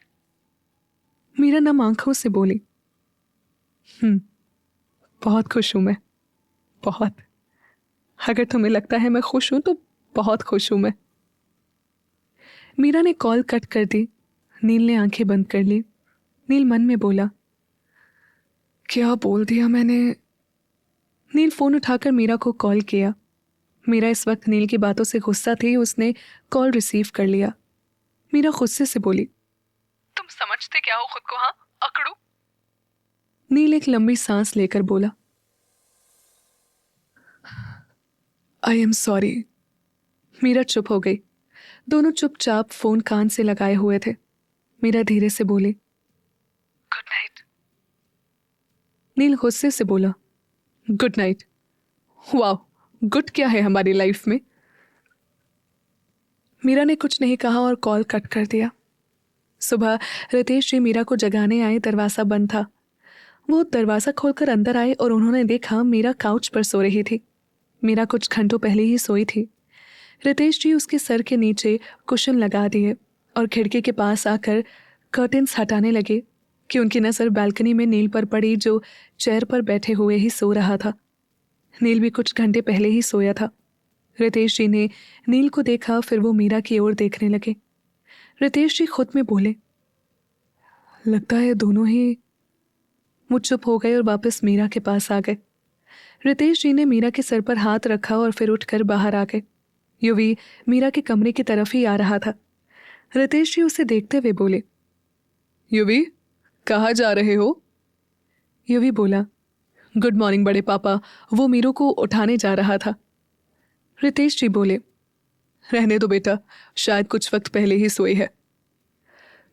Speaker 1: मीरा नम आंखों से बोली, बहुत खुश हूं मैं, बहुत। अगर तुम्हें लगता है मैं खुश हूं तो बहुत खुश हूं मैं। मीरा ने कॉल कट कर दी। नील ने आंखें बंद कर ली। नील मन में बोला, क्या बोल दिया मैंने? नील फोन उठाकर मीरा को कॉल किया। मीरा इस वक्त नील की बातों से गुस्सा थी। उसने कॉल रिसीव कर लिया। मीरा गुस्से से बोली, तुम समझते क्या हो खुद को? हाँ, अकड़ू। नील एक लंबी सांस लेकर बोला, आई एम सॉरी। मीरा चुप हो गई। दोनों चुपचाप फोन कान से लगाए हुए थे। मीरा धीरे से बोली, गुड नाइट। नील गुस्से से बोला, गुड नाइट? वाह, गुड क्या है हमारी लाइफ में? मीरा ने कुछ नहीं कहा और कॉल कट कर दिया। सुबह रितेश जी मीरा को जगाने आए। दरवाज़ा बंद था। वो दरवाज़ा खोलकर अंदर आए और उन्होंने देखा मीरा काउच पर सो रही थी। मीरा कुछ घंटों पहले ही सोई थी। रितेश जी उसके सर के नीचे कुशन लगा दिए और खिड़की के पास आकर कर्टेन्स हटाने लगे कि उनकी नज़र बालकनी में नील पर पड़ी, जो चेयर पर बैठे हुए ही सो रहा था। नील भी कुछ घंटे पहले ही सोया था। रितेश जी ने नील को देखा, फिर वो मीरा की ओर देखने लगे। रितेश जी खुद में बोले, लगता है दोनों ही। वो चुप हो गए और वापस मीरा के पास आ गए। रितेश जी ने मीरा के सर पर हाथ रखा और फिर उठकर बाहर आ गए। युवी मीरा के कमरे की तरफ ही आ रहा था। रितेश जी उसे देखते हुए बोले, युवी, कहाँ जा रहे हो? युवी बोला, गुड मॉर्निंग बड़े पापा, वो मीरू को उठाने जा रहा था। रितेश जी बोले, रहने दो बेटा, शायद कुछ वक्त पहले ही सोई है।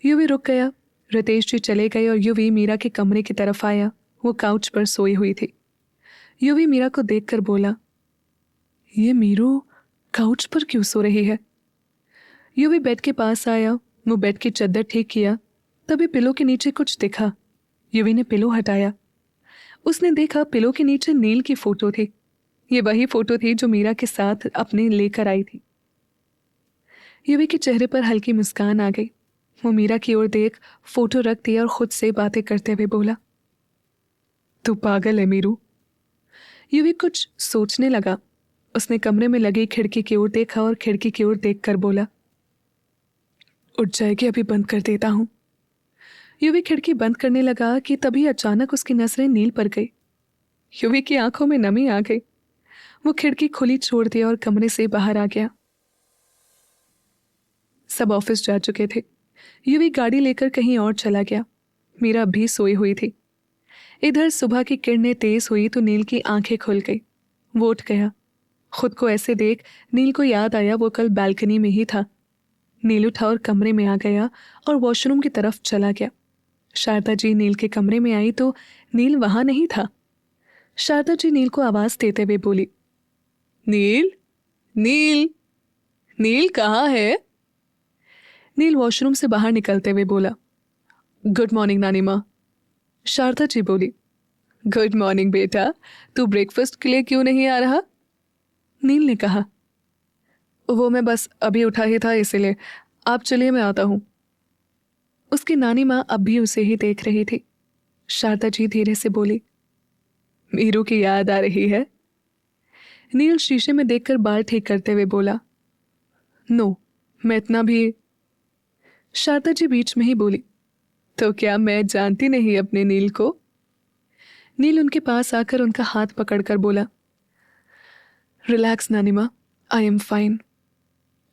Speaker 1: युवी रुक गया। रितेश जी चले गए और युवी मीरा के कमरे की तरफ आया। वो काउच पर सोई हुई थी। युवी मीरा को देखकर बोला, ये मीरू काउच पर क्यों सो रही है? युवी बेड के पास आया। वो बेड की चद्दर ठीक किया, तभी पिलो के नीचे कुछ दिखा। युवी ने पिलो हटाया। उसने देखा पिलो के नीचे नील की फोटो थी। ये वही फोटो थी जो मीरा के साथ अपने लेकर आई थी। युवी के चेहरे पर हल्की मुस्कान आ गई। वो मीरा की ओर देख फोटो रख दिया और खुद से बातें करते हुए बोला, तू पागल है मीरू। युवी कुछ सोचने लगा। उसने कमरे में लगी खिड़की की ओर देखा और खिड़की की ओर देखकर बोला, उठ जाएगी, अभी बंद कर देता हूं। युवी खिड़की बंद करने लगा कि तभी अचानक उसकी नजरें नील पर गई। युवी की आंखों में नमी आ गई। वो खिड़की खुली छोड़ दिया और कमरे से बाहर आ गया। सब ऑफिस जा चुके थे। युवी गाड़ी लेकर कहीं और चला गया। मीरा भी सोई हुई थी। इधर सुबह की किरणें तेज हुई तो नील की आंखें खुल गई। वो उठ गया। खुद को ऐसे देख नील को याद आया वो कल बालकनी में ही था। नील उठा और कमरे में आ गया और वॉशरूम की तरफ चला गया। शारदा जी नील के कमरे में आई तो नील वहां नहीं था। शारदा जी नील को आवाज देते हुए बोली, नील, नील, नील कहाँ है? नील वॉशरूम से बाहर निकलते हुए बोला, गुड मॉर्निंग नानी माँ। शारदा जी बोली, गुड मॉर्निंग बेटा, तू ब्रेकफास्ट के लिए क्यों नहीं आ रहा? नील ने कहा, वो मैं बस अभी उठा ही था इसीलिए। आप चलिए, मैं आता हूं। उसकी नानी माँ अब भी उसे ही देख रही थी। शारदा जी धीरे से बोली, मीरू की याद आ रही है? नील शीशे में देखकर बाल ठीक करते हुए बोला, नो, मैं इतना भी। शारदा जी बीच में ही बोली, तो क्या मैं जानती नहीं अपने नील को? नील उनके पास आकर उनका हाथ पकड़कर बोला, रिलैक्स नानी माँ, I am fine.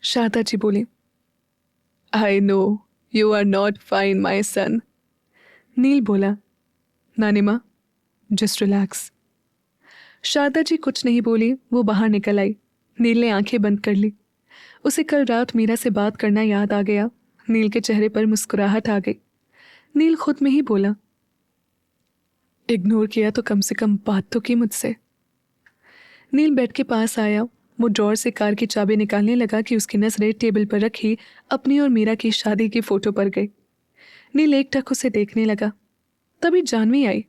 Speaker 1: Sharda ji बोली, I know you are not fine my son. Neel बोला, नानी माँ, जस्ट रिलैक्स। शारदा जी कुछ नहीं बोली। वो बाहर निकल आई। नील ने आंखें बंद कर ली। उसे कल रात मीरा से बात करना याद आ गया। नील के चेहरे पर मुस्कुराहट आ गई। नील खुद में ही बोला, इग्नोर किया तो कम से कम बात तो की मुझसे। नील बेड के पास आया। वो ड्रॉर से कार की चाबी निकालने लगा कि उसकी नजरें टेबल पर रखी अपनी और मीरा की शादी की फोटो पर गई। नील एकटक उसे देखने लगा। तभी जानवी आई।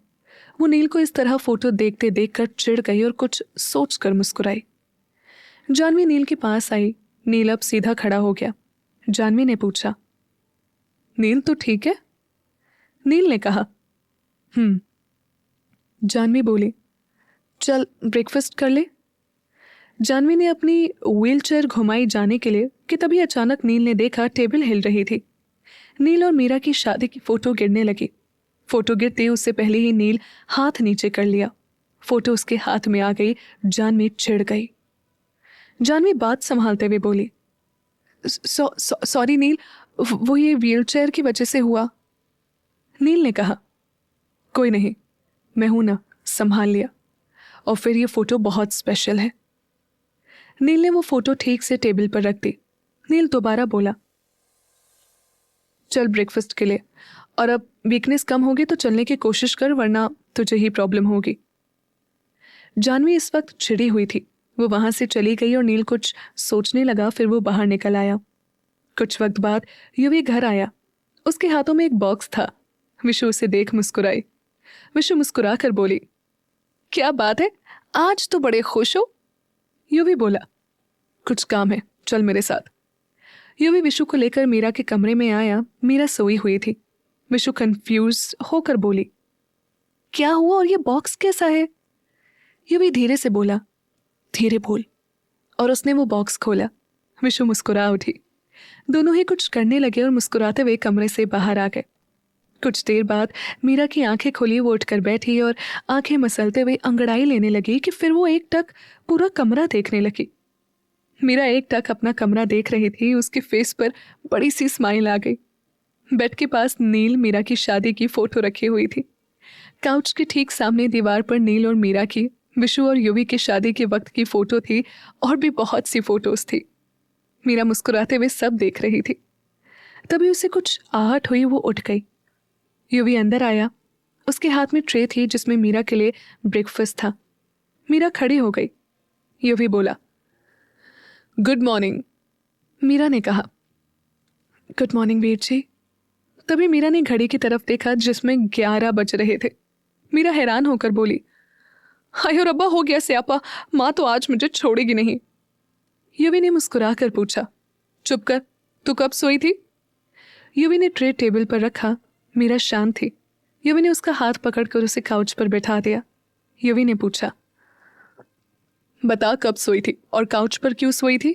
Speaker 1: वो नील को इस तरह फोटो देखते देखकर चिढ़ गई और कुछ सोचकर मुस्कुराई। जानवी नील के पास आई। नील अब सीधा खड़ा हो गया। जानवी ने पूछा, नील तो ठीक है? नील ने कहा, जानवी बोली, चल ब्रेकफास्ट कर ले। जानवी ने अपनी व्हीलचेयर घुमाई जाने के लिए कि तभी अचानक नील ने देखा टेबल हिल रही थी। नील और मीरा की शादी की फोटो गिरने लगी। फोटो गिरते उससे पहले ही नील हाथ नीचे कर लिया। फोटो उसके हाथ में आ गई। जानवी चिढ़ गई। जानवी बात संभालते हुए बोली, सॉरी नील, वो ये व्हीलचेयर की वजह से हुआ। नील ने कहा, कोई नहीं, मैं हूं ना, संभाल लिया। और फिर ये फोटो बहुत स्पेशल है। नील ने वो फोटो ठीक से टेबल पर रख दी। नील दोबारा बोला, चल ब्रेकफास्ट के लिए, और अब वीकनेस कम होगी तो चलने की कोशिश कर, वरना तुझे ही प्रॉब्लम होगी। जानवी इस वक्त चिड़ी हुई थी। वो वहां से चली गई और नील कुछ सोचने लगा। फिर वो बाहर निकल आया। कुछ वक्त बाद युवी घर आया। उसके हाथों में एक बॉक्स था। विशु उसे देख मुस्कुराई। विशु मुस्कुरा कर बोली, क्या बात है, आज तो बड़े खुश हो। युवी बोला, कुछ काम है, चल मेरे साथ। युवी विशु को लेकर मीरा के कमरे में आया। मीरा सोई हुई थी। विशु कंफ्यूज होकर बोली, क्या हुआ और ये बॉक्स कैसा है। युवी धीरे से बोला, धीरे बोल। और उसने वो बॉक्स खोला। विशु मुस्कुरा उठी। दोनों ही कुछ करने लगे और मुस्कुराते हुए कमरे से बाहर आ गए। कुछ देर बाद मीरा की आंखें खुली। वो उठकर बैठी और आंखें मसलते हुए अंगड़ाई लेने लगी कि फिर वो एकटक पूरा कमरा देखने लगी। मीरा एकटक अपना कमरा देख रही थी। उसके फेस पर बड़ी सी स्माइल आ गई। बेड के पास नील मीरा की शादी की फोटो रखी हुई थी। काउच के ठीक सामने दीवार पर नील और मीरा की, विशु और युवी की शादी के वक्त की फोटो थी। और भी बहुत सी फोटोज थी। मीरा मुस्कुराते हुए सब देख रही थी। तभी उसे कुछ आहट हुई। वो उठ गई। युवी अंदर आया। उसके हाथ में ट्रे थी जिसमें मीरा के लिए ब्रेकफास्ट था। मीरा खड़ी हो गई। युवी बोला, गुड मॉर्निंग। मीरा ने कहा, गुड मॉर्निंग वीर जी। तभी मीरा ने घड़ी की तरफ देखा जिसमें 11 बज रहे थे। मीरा हैरान होकर बोली, हाय रब्बा, हो गया स्यापा, माँ तो आज मुझे छोड़ेगी नहीं। युवी ने मुस्कुरा कर पूछा, चुप कर, तू कब सोई थी। युवी ने ट्रे टेबल पर रखा। मीरा शांत थी। युवी ने उसका हाथ पकड़कर उसे काउच पर बैठा दिया। युवी ने पूछा, बता कब सोई थी और काउच पर क्यों सोई थी।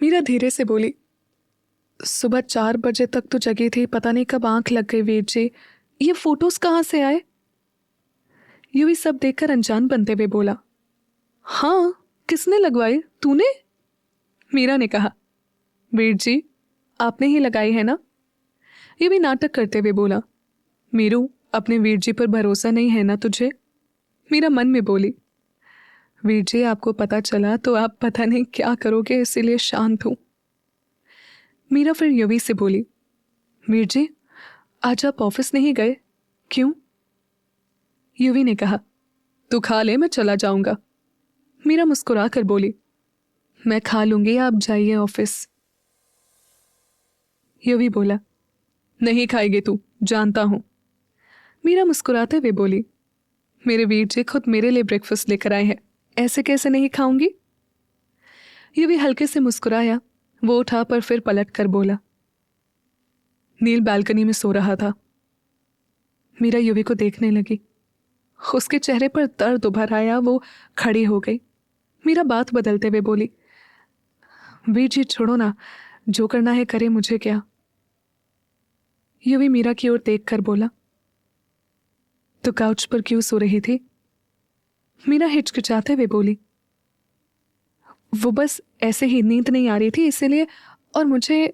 Speaker 1: मीरा धीरे से बोली, सुबह 4 बजे तक तो जगी थी, पता नहीं कब आंख लग गई वीर जी। ये फोटोज कहाँ से आए। युवी सब देखकर अनजान बनते हुए बोला, हाँ, किसने लगवाई, तूने। मीरा ने कहा, वीर जी आपने ही लगाई है ना। युवी नाटक करते हुए बोला, मीरू, अपने वीर जी पर भरोसा नहीं है ना तुझे। मीरा मन में बोली, वीर जी आपको पता चला तो आप पता नहीं क्या करोगे, इसीलिए शांत हूं। मीरा फिर युवी से बोली, वीर जी आज आप ऑफिस नहीं गए, क्यों। युवी ने कहा, तू खा ले, मैं चला जाऊंगा। मीरा मुस्कुरा कर बोली, मैं खा लूंगी, आप जाइए ऑफिस। युवी बोला, नहीं खाएगी तू, जानता हूं। मीरा मुस्कुराते हुए बोली, मेरे वीर जी खुद मेरे लिए ब्रेकफास्ट लेकर आए हैं, ऐसे कैसे नहीं खाऊंगी। युवी हल्के से मुस्कुराया। वो उठा पर फिर पलट कर बोला, नील बालकनी में सो रहा था। मीरा युवी को देखने लगी। उसके चेहरे पर दर्द उभर आया। वो खड़ी हो गई। मीरा बात बदलते हुए बोली, वीर जी छोड़ो ना, जो करना है करे, मुझे क्या। युवी मीरा की ओर देखकर बोला, तो काउच पर क्यों सो रही थी। मीरा हिचकिचाते हुए बोली, वो बस ऐसे ही, नींद नहीं आ रही थी इसीलिए, और मुझे।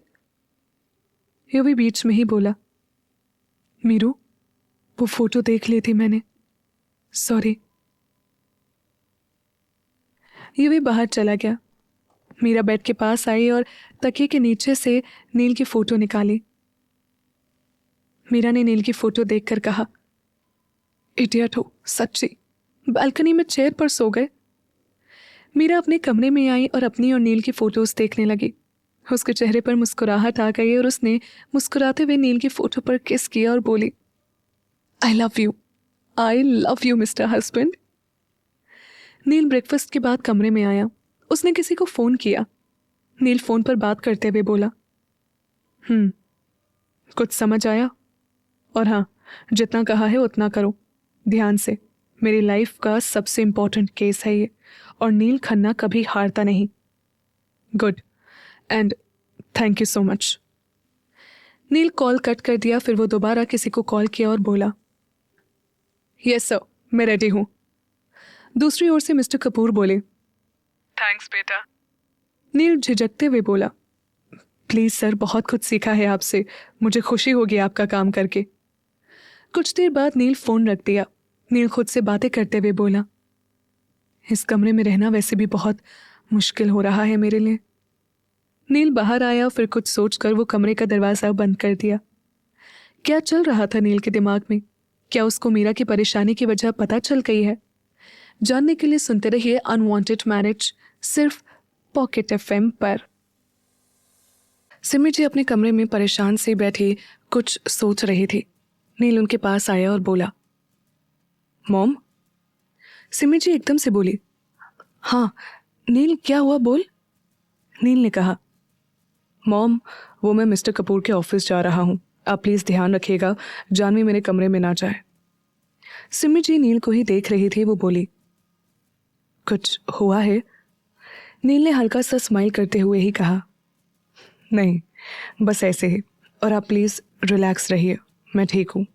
Speaker 1: युवी बीच में ही बोला, मीरू वो फोटो देख ली थी मैंने, सॉरी। युवी बाहर चला गया। मीरा बेड के पास आई और तकिए के नीचे से नील की फोटो निकाली। मीरा ने नील की फोटो देखकर कहा, इडियट हो सच्ची, बालकनी में चेयर पर सो गए। मीरा अपने कमरे में आई और अपनी और नील की फोटोज देखने लगी। उसके चेहरे पर मुस्कुराहट आ गई और उसने मुस्कुराते हुए नील की फोटो पर किस किया और बोली, I love you mister husband. Neel breakfast के बाद कमरे में आया। उसने किसी को फोन किया। नील फोन पर बात करते हुए बोला, कुछ समझ आया। और हाँ, जितना कहा है उतना करो, ध्यान से। मेरी लाइफ का सबसे इंपॉर्टेंट केस है ये, और नील खन्ना कभी हारता नहीं। Good, and thank you so much. Neel call cut कर दिया। फिर वो दोबारा किसी को कॉल किया और बोला, यस सर, मैं रेडी हूं। दूसरी ओर से मिस्टर कपूर बोले, थैंक्स बेटा। नील झिझकते हुए बोला, प्लीज सर, बहुत कुछ सीखा है आपसे, मुझे खुशी होगी आपका काम करके। कुछ देर बाद नील फोन रख दिया। नील खुद से बातें करते हुए बोला, इस कमरे में रहना वैसे भी बहुत मुश्किल हो रहा है मेरे लिए। नील बाहर आया, फिर कुछ सोचकर वो कमरे का दरवाजा बंद कर दिया। क्या चल रहा था नील के दिमाग में? क्या उसको मीरा की परेशानी की वजह पता चल गई है? जानने के लिए सुनते रहिए अनवांटेड मैरिज, सिर्फ पॉकेट एफएम पर। सिमी जी अपने कमरे में परेशान से बैठी कुछ सोच रही थी। नील उनके पास आया और बोला, मॉम। सिमी जी एकदम से बोली, हाँ नील क्या हुआ, बोल। नील ने कहा, मॉम वो मैं मिस्टर कपूर के ऑफिस जा रहा हूँ, आप प्लीज़ ध्यान रखिएगा जानवी मेरे कमरे में ना जाए। सिमी जी नील को ही देख रही थी। वो बोली, कुछ हुआ है? नील ने हल्का सा स्माइल करते हुए ही कहा, नहीं बस ऐसे ही, और आप प्लीज़ रिलैक्स रहिए, मैं ठीक हूँ।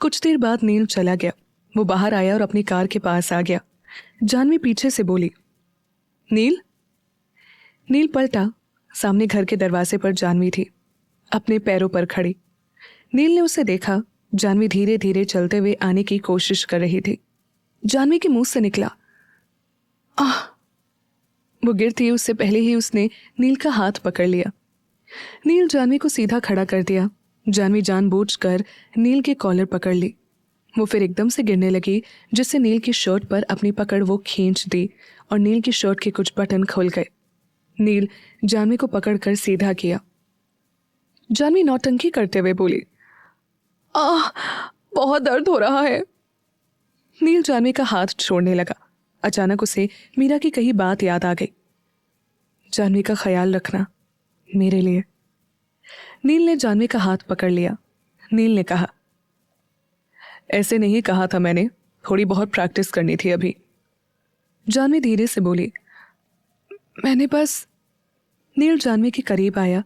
Speaker 1: कुछ देर बाद नील चला गया। वो बाहर आया और अपनी कार के पास आ गया। जानवी पीछे से बोली, नील। नील पलटा, सामने घर के दरवाजे पर जानवी थी, अपने पैरों पर खड़ी। नील ने उसे देखा। जानवी धीरे धीरे चलते हुए आने की कोशिश कर रही थी। जानवी के मुंह से निकला, आह। वो गिरती उससे पहले ही उसने नील का हाथ पकड़ लिया। नील जानवी को सीधा खड़ा कर दिया। जानवी जानबूझकर नील के कॉलर पकड़ ली। वो फिर एकदम से गिरने लगी, जिससे नील की शर्ट पर अपनी पकड़ वो खींच दी और नील की शर्ट के कुछ बटन खुल गए। नील जानवी को पकड़कर सीधा किया। जानवी नौटंकी करते हुए बोली, आह बहुत दर्द हो रहा है। नील जानवी का हाथ छोड़ने लगा। अचानक उसे मीरा की कही बात याद आ गई, जानवी का ख्याल रखना मेरे लिए। नील ने जानवी का हाथ पकड़ लिया। नील ने कहा, ऐसे नहीं कहा था मैंने, थोड़ी बहुत प्रैक्टिस करनी थी अभी। जानवी धीरे से बोली, मैंने बस। नील जानवी के करीब आया,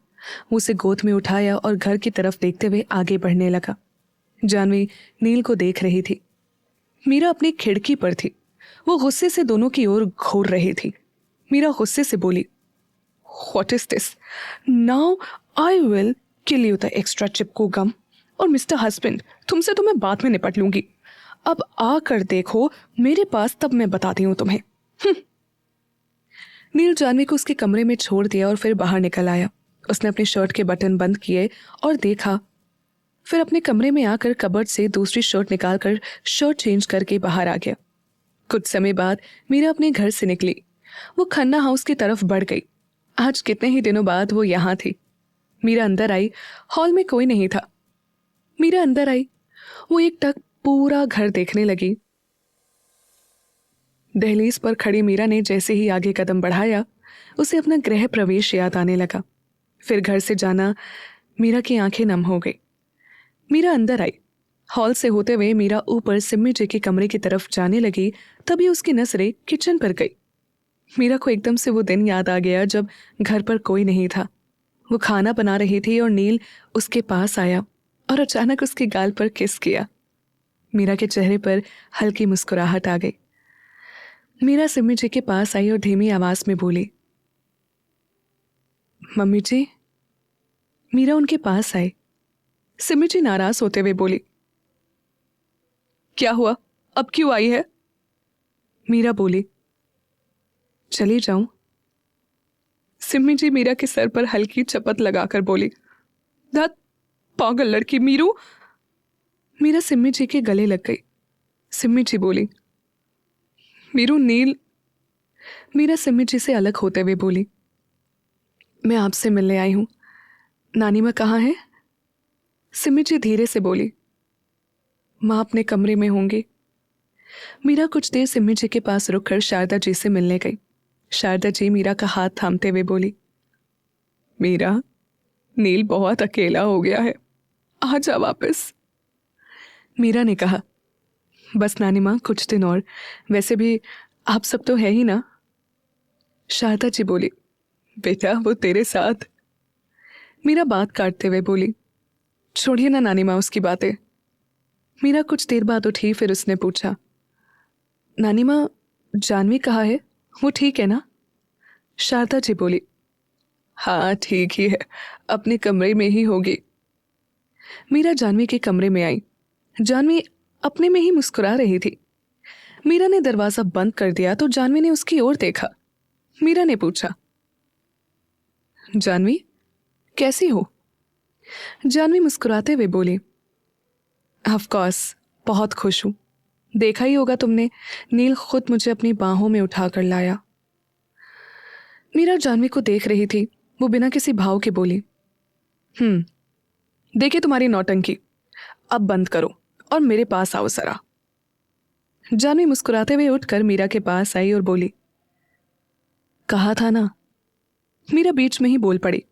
Speaker 1: उसे गोद में उठाया और घर की तरफ देखते हुए आगे बढ़ने लगा। जानवी नील को देख रही थी। मीरा अपनी खिड़की पर थी। वो गुस्से से दोनों की ओर घूर रही थी। मीरा गुस्से से बोली, what is this? Now I will kill you the extra चिपकू गम। और मिस्टर हस्बैंड, तुमसे तो मैं बाद में निपट लूंगी, अब आकर देखो मेरे पास, तब मैं बताती हूँ तुम्हें। नील जानवी को उसके कमरे में छोड़ दिया और फिर बाहर निकल आया। उसने अपनी शर्ट के बटन बंद किए और देखा, फिर अपने कमरे में आकर कबर्ड से दूसरी शर्ट निकालकर शर्ट चेंज करके बाहर आ गया। कुछ समय बाद मीरा अपने घर से निकली। वो खन्ना हाउस की तरफ बढ़ गई। आज कितने ही दिनों बाद वो यहाँ थी। मीरा अंदर आई। हॉल में कोई नहीं था। मीरा अंदर आई। वो एक टक पूरा घर देखने लगी। दहलीज पर खड़ी मीरा ने जैसे ही आगे कदम बढ़ाया, उसे अपना गृह प्रवेश याद आने लगा। फिर घर से जाना, मीरा की आंखें नम हो गई। मीरा अंदर आई। हॉल से होते हुए मीरा ऊपर सिम्मी जी के कमरे की तरफ जाने लगी, तभी उसकी नजरें किचन पर गई। मीरा को एकदम से वो दिन याद आ गया जब घर पर कोई नहीं था। वो खाना बना रही थी और नील उसके पास आया और अचानक उसके गाल पर किस किया। मीरा के चेहरे पर हल्की मुस्कुराहट आ गई। मीरा सिम्मी जी के पास आई और धीमी आवाज में बोली, मम्मी जी। मीरा उनके पास आई। सिम्मी जी नाराज होते हुए बोली, क्या हुआ, अब क्यों आई है? मीरा बोली, चली जाऊं? सिम्मी जी मीरा के सर पर हल्की चपत लगाकर बोली, धत पागल लड़की मीरू। मीरा सिम्मी जी के गले लग गई। सिम्मी जी बोली, मीरू नील। मीरा सिम्मी जी से अलग होते हुए बोली, मैं आपसे मिलने आई हूं, नानी माँ कहाँ है? सिम्मी जी धीरे से बोली, माँ अपने कमरे में होंगी। मीरा कुछ देर सिम्मी जी के पास रुककर शारदा जी से मिलने गई। शारदा जी मीरा का हाथ थामते हुए बोली, मीरा, नील बहुत अकेला हो गया है, आ जा वापस। मीरा ने कहा, बस नानी माँ कुछ दिन और, वैसे भी आप सब तो है ही ना। शारदा जी बोली, बेटा वो तेरे साथ। मीरा बात काटते हुए बोली, छोड़िए ना नानी माँ उसकी बातें। मीरा कुछ देर बाद उठी, फिर उसने पूछा, नानी माँ जानवी कहाँ है, वो ठीक है ना? शारदा जी बोली, हाँ ठीक ही है, अपने कमरे में ही होगी। मीरा जानवी के कमरे में आई। जानवी अपने में ही मुस्कुरा रही थी। मीरा ने दरवाजा बंद कर दिया तो जानवी ने उसकी ओर देखा। मीरा ने पूछा, जानवी कैसी हो? जानवी मुस्कुराते हुए बोली, ऑफ कोर्स बहुत खुश हूं। देखा ही होगा तुमने, नील खुद मुझे अपनी बाहों में उठाकर लाया। मीरा जानवी को देख रही थी। वो बिना किसी भाव के बोली, देखिए तुम्हारी नौटंकी, अब बंद करो और मेरे पास आओ जरा। जानवी मुस्कुराते हुए उठकर मीरा के पास आई और बोली, कहा था ना। मीरा बीच में ही बोल पड़ी,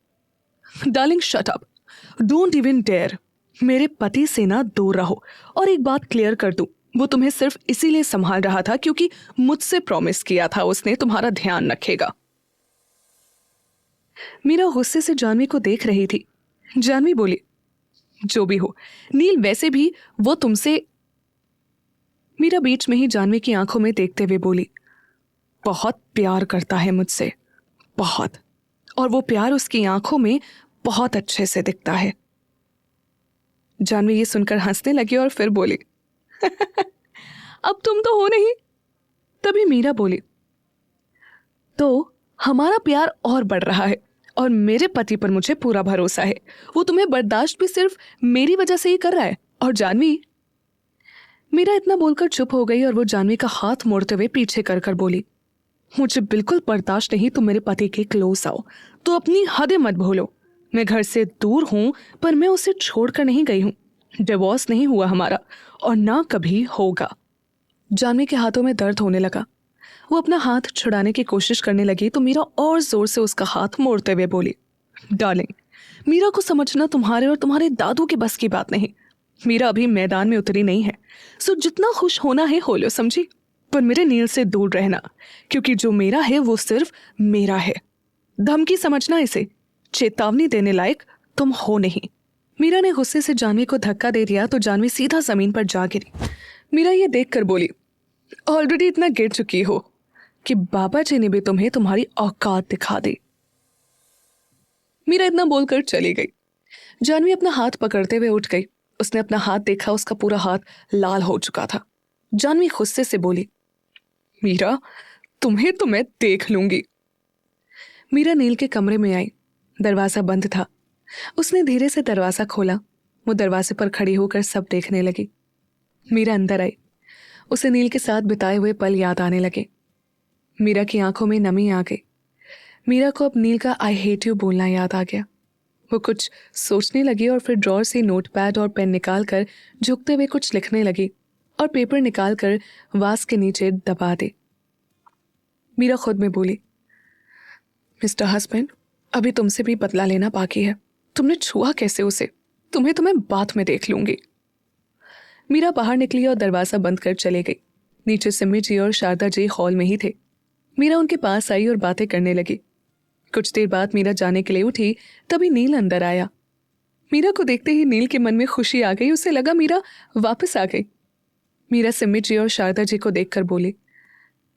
Speaker 1: darling shut up, don't even dare. मेरे पति से ना दूर रहो। और एक बात क्लियर कर दूं, वो तुम्हें सिर्फ इसीलिए संभाल रहा था क्योंकि मुझसे प्रॉमिस किया था उसने तुम्हारा ध्यान रखेगा। मीरा गुस्से से जानवी को देख रही थी। जानवी बोली, जो भी हो, नील वैसे भी वो तुमसे। मीरा बीच में ही जानवी की आंखों में देखते हुए बोली, बहुत प्यार करता है मुझसे, बहुत। और वो प्यार उसकी आंखों में बहुत अच्छे से दिखता है। जानवी ये सुनकर हंसने लगी और फिर बोली, अब तुम तो हो नहीं। तभी मीरा बोली, तो हमारा प्यार और बढ़ रहा है और मेरे पति पर मुझे पूरा भरोसा है। वो तुम्हें बर्दाश्त भी सिर्फ मेरी वजह से ही कर रहा है। और जानवी। मीरा इतना बोलकर चुप हो गई और वो जानवी का हाथ मोड़ते हुए पीछे कर कर बोली, मुझे बिल्कुल बर्दाश्त नहीं तुम मेरे पति के क्लोज आओ। तो अपनी हदें मत भूलो। मैं घर से दूर हूं पर मैं उसे छोड़कर नहीं गई हूं। डिवोर्स नहीं हुआ हमारा और ना कभी होगा। जानवी के हाथों में दर्द होने लगा। वो अपना हाथ छुड़ाने की कोशिश करने लगी तो मीरा और जोर से उसका हाथ मोड़ते हुए बोली, डार्लिंग, मीरा को समझना तुम्हारे और तुम्हारे दादू के बस की बात नहीं। मीरा अभी मैदान में उतरी नहीं है, सो जितना खुश होना है हो लो, समझी? पर मेरे नील से दूर रहना, क्योंकि जो मेरा है वो सिर्फ मेरा है। धमकी समझना इसे, चेतावनी देने लायक तुम हो नहीं। मीरा ने गुस्से से जानवी को धक्का दे दिया तो जानवी सीधा जमीन पर जा गिरी। मीरा ये देखकर बोली, ऑलरेडी इतना गिर चुकी हो कि बाबा जी ने भी तुम्हें तुम्हारी औकात दिखा दी। मीरा इतना बोलकर चली गई। जानवी अपना हाथ पकड़ते हुए उठ गई। उसने अपना हाथ देखा, उसका पूरा हाथ लाल हो चुका था। जानवी गुस्से से बोली, मीरा, तुम्हें तो मैं देख लूंगी। मीरा नील के कमरे में आई। दरवाजा बंद था। उसने धीरे से दरवाजा खोला। वो दरवाजे पर खड़ी होकर सब देखने लगी। मीरा अंदर आई। उसे नील के साथ बिताए हुए पल याद आने लगे। मीरा की आंखों में नमी आ गई। मीरा को अब नील का आई हेट यू बोलना याद आ गया। वो कुछ सोचने लगी और फिर ड्रॉर से नोटपैड और पेन निकालकर झुकते हुए कुछ लिखने लगी और पेपर निकालकर वास के नीचे दबा दे। मीरा खुद में बोली, मिस्टर हस्बैंड, अभी तुमसे भी बदला लेना बाकी है। तुमने छुआ कैसे उसे? तुम्हें तो मैं बाद में देख लूंगी। मीरा बाहर निकली और दरवाजा बंद कर चले गई। नीचे सिमी जी और शारदा जी हॉल में ही थे। मीरा उनके पास आई और बातें करने लगी। कुछ देर बाद मीरा जाने के लिए उठी, तभी नील अंदर आया। मीरा को देखते ही नील के मन में खुशी आ गई। उसे लगा मीरा वापस आ गई। मीरा सिमी जी और शारदा जी को देखकर बोली,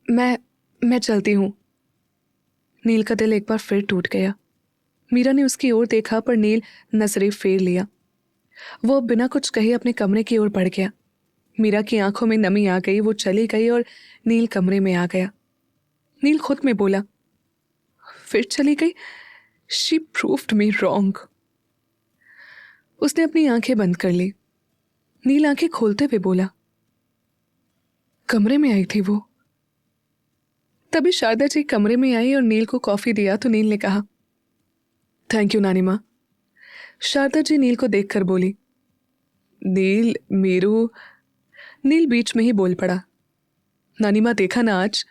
Speaker 1: मैं चलती हूँ। नील का दिल एक बार फिर टूट गया। मीरा ने उसकी ओर देखा पर नील नजरें फेर लिया। वो अब बिना कुछ कहे अपने कमरे की ओर बढ़ गया। मीरा की आंखों में नमी आ गई। वो चली गई और नील कमरे में आ गया। नील खुद में बोला, फिर चली गई। She proved me wrong. उसने अपनी आंखें बंद कर ली। नील आंखें खोलते हुए बोला, कमरे में आई थी वो। तभी शारदा जी कमरे में आई और नील को कॉफी दिया तो नील ने कहा, थैंक यू नानी माँ। शारदा जी नील को देखकर बोली, नील, मीरू। नील बीच में ही बोल पड़ा, नानी माँ देखा ना आज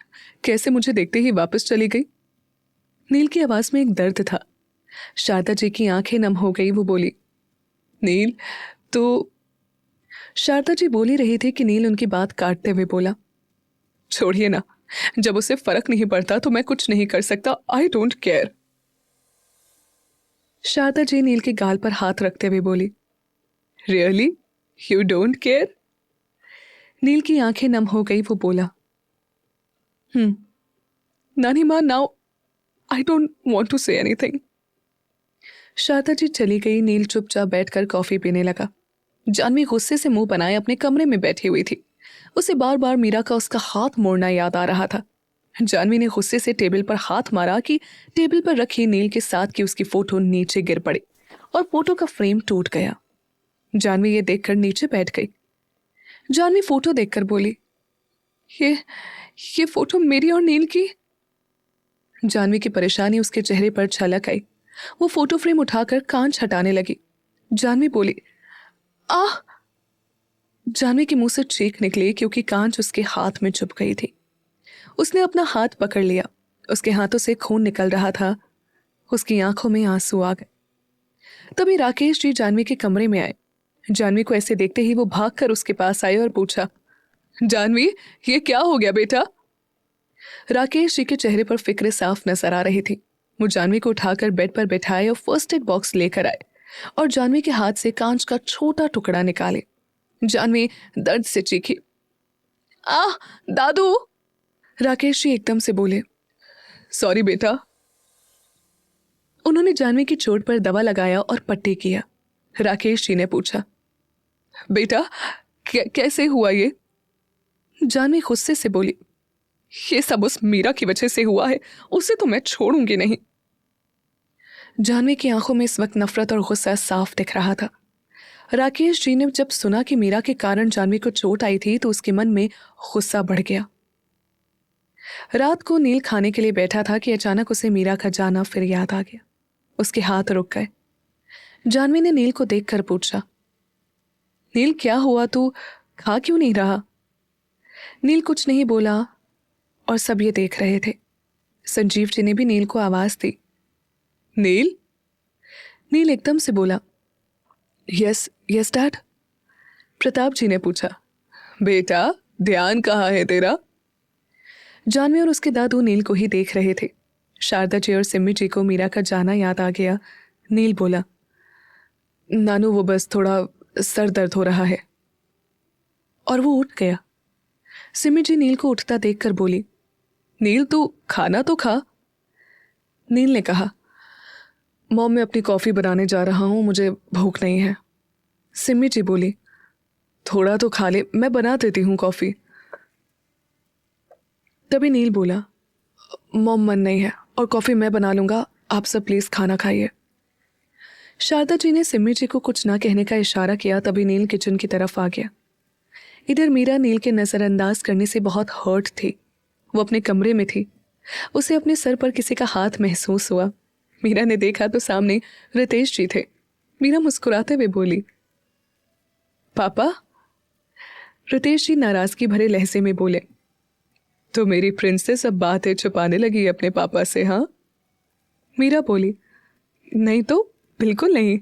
Speaker 1: कैसे मुझे देखते ही वापस चली गई। नील की आवाज में एक दर्द था। शारदा जी की आंखें नम हो गई। वो बोली, नील तो। शारदा जी बोली रही थी कि नील उनकी बात काटते हुए बोला, छोड़िए ना, जब उसे फर्क नहीं पड़ता तो मैं कुछ नहीं कर सकता। I don't care. Sharda ji Neel के गाल पर हाथ रखते हुए बोली, really you don't care? Neel की आंखें नम हो गई। वो बोला, नानी माँ, now I don't want to say anything. Sharda ji चली गई। नील चुपचाप बैठकर कॉफी पीने लगा। जानवी गुस्से से मुंह बनाए अपने कमरे में बैठी हुई थी। उसे बार बार मीरा का उसका हाथ मोड़ना याद आ रहा था। जानवी ने गुस्से से टेबल पर हाथ मारा कि टेबल पर रखी नील के साथ की उसकी फोटो नीचे गिर पड़ी और फोटो का फ्रेम टूट गया। जानवी ये देखकर नीचे बैठ गई। जानवी फोटो देखकर बोली, ये फोटो मेरी और नील की। जानवी की परेशानी उसके चेहरे पर छलक आई। वो फोटो फ्रेम उठाकर कांच हटाने लगी। जानवी बोली, आह। जानवी के मुंह से चीख निकली क्योंकि कांच उसके हाथ में चुभ गई थी। उसने अपना हाथ पकड़ लिया। उसके हाथों से खून निकल रहा था। उसकी आंखों में आंसू आ गए। तभी राकेश जी जानवी के कमरे में आए। जानवी को ऐसे देखते ही वो भागकर उसके पास आए और पूछा, जानवी, ये क्या हो गया बेटा? राकेश जी के चेहरे पर फिक्र साफ नजर आ रही थी। वो जानवी को उठाकर बेड पर बैठाए और फर्स्ट एड बॉक्स लेकर आए और जानवी के हाथ से कांच का छोटा टुकड़ा निकाले। जानवी दर्द से चीखी, आह दादू। राकेश जी एकदम से बोले, सॉरी बेटा। उन्होंने जानवी की चोट पर दवा लगाया और पट्टी किया। राकेश जी ने पूछा, बेटा कैसे हुआ ये? जानवी गुस्से से बोली, ये सब उस मीरा की वजह से हुआ है, उसे तो मैं छोड़ूंगी नहीं। जानवी की आंखों में इस वक्त नफरत और गुस्सा साफ दिख रहा था। राकेश जी ने जब सुना कि मीरा के कारण जानवी को चोट आई थी तो उसके मन में गुस्सा बढ़ गया। रात को नील खाने के लिए बैठा था कि अचानक उसे मीरा का जाना फिर याद आ गया। उसके हाथ रुक गए। जानवी ने नील को देखकर पूछा, नील क्या हुआ, तू खा क्यों नहीं रहा? नील कुछ नहीं बोला और सब ये देख रहे थे। संजीव जी ने भी नील को आवाज दी, नील। नील एकदम से बोला, यस यस डैड। प्रताप जी ने पूछा, बेटा ध्यान कहाँ है तेरा? जानवी और उसके दादू नील को ही देख रहे थे। शारदा जी और सिम्मी जी को मीरा का जाना याद आ गया। नील बोला, नानू वो बस थोड़ा सर दर्द हो रहा है। और वो उठ गया। सिम्मी जी नील को उठता देखकर बोली, नील तू खाना तो खा। नील ने कहा, मॉम मैं अपनी कॉफी बनाने जा रहा हूं, मुझे भूख नहीं है। सिम्मी जी बोली, थोड़ा तो खा ले, मैं बना देती हूँ कॉफी। तभी नील बोला, मॉम मन नहीं है और कॉफी मैं बना लूंगा, आप सब प्लीज खाना खाइए। शारदा जी ने सिम्मी जी को कुछ ना कहने का इशारा किया। तभी नील किचन की तरफ आ गया। इधर मीरा नील के नजरअंदाज करने से बहुत हर्ट थी। वो अपने कमरे में थी। उसे अपने सर पर किसी का हाथ महसूस हुआ। मीरा ने देखा तो सामने रितेश जी थे। मीरा मुस्कुराते हुए बोली, पापा। रितेश जी नाराजगी भरे लहजे में बोले, तो मेरी प्रिंसेस अब बातें छुपाने लगी अपने पापा से, हाँ? मीरा बोली, नहीं तो बिल्कुल नहीं।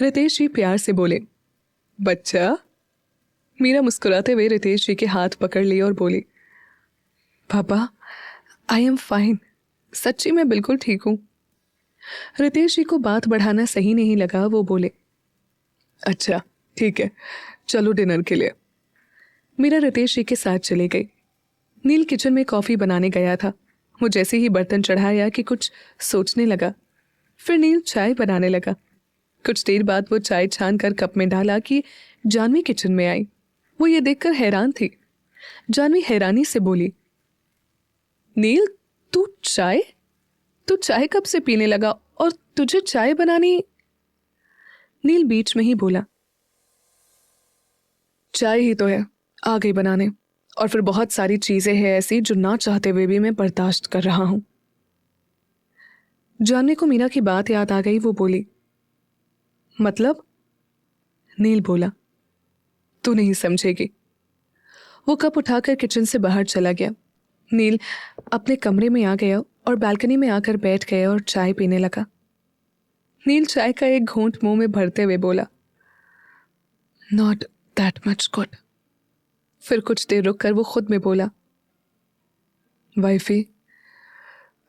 Speaker 1: रितेश जी प्यार से बोले, बच्चा। मीरा मुस्कुराते हुए रितेश जी के हाथ पकड़ लिए और बोली, पापा आई एम फाइन, सच्ची मैं बिल्कुल ठीक हूं। रितेश जी को बात बढ़ाना सही नहीं लगा। वो बोले, अच्छा ठीक है, चलो डिनर के लिए। मीरा रितेश जी के साथ चली गई। नील किचन में कॉफी बनाने गया था। वो जैसे ही बर्तन चढ़ाया कि कुछ सोचने लगा। फिर नील चाय बनाने लगा। कुछ देर बाद वो चाय छान कर कप में डाला कि जानवी किचन में आई। वो ये देखकर हैरान थी। जानवी हैरानी से बोली, नील तू चाय कब से पीने लगा और तुझे चाय बनानी? नील बीच में ही बोला, चाय ही तो है, आ गई बनाने, और फिर बहुत सारी चीजें हैं ऐसी जो ना चाहते हुए भी मैं बर्दाश्त कर रहा हूं। जानवी को मीरा की बात याद आ गई। वो बोली, मतलब? नील बोला, तू नहीं समझेगी। वो कप उठाकर किचन से बाहर चला गया। नील अपने कमरे में आ गया और बालकनी में आकर बैठ गया और चाय पीने लगा। नील चाय का एक घूंट मुंह में भरते हुए बोला, नॉट दैट मच गुड। फिर कुछ देर रुककर वो खुद में बोला, wifey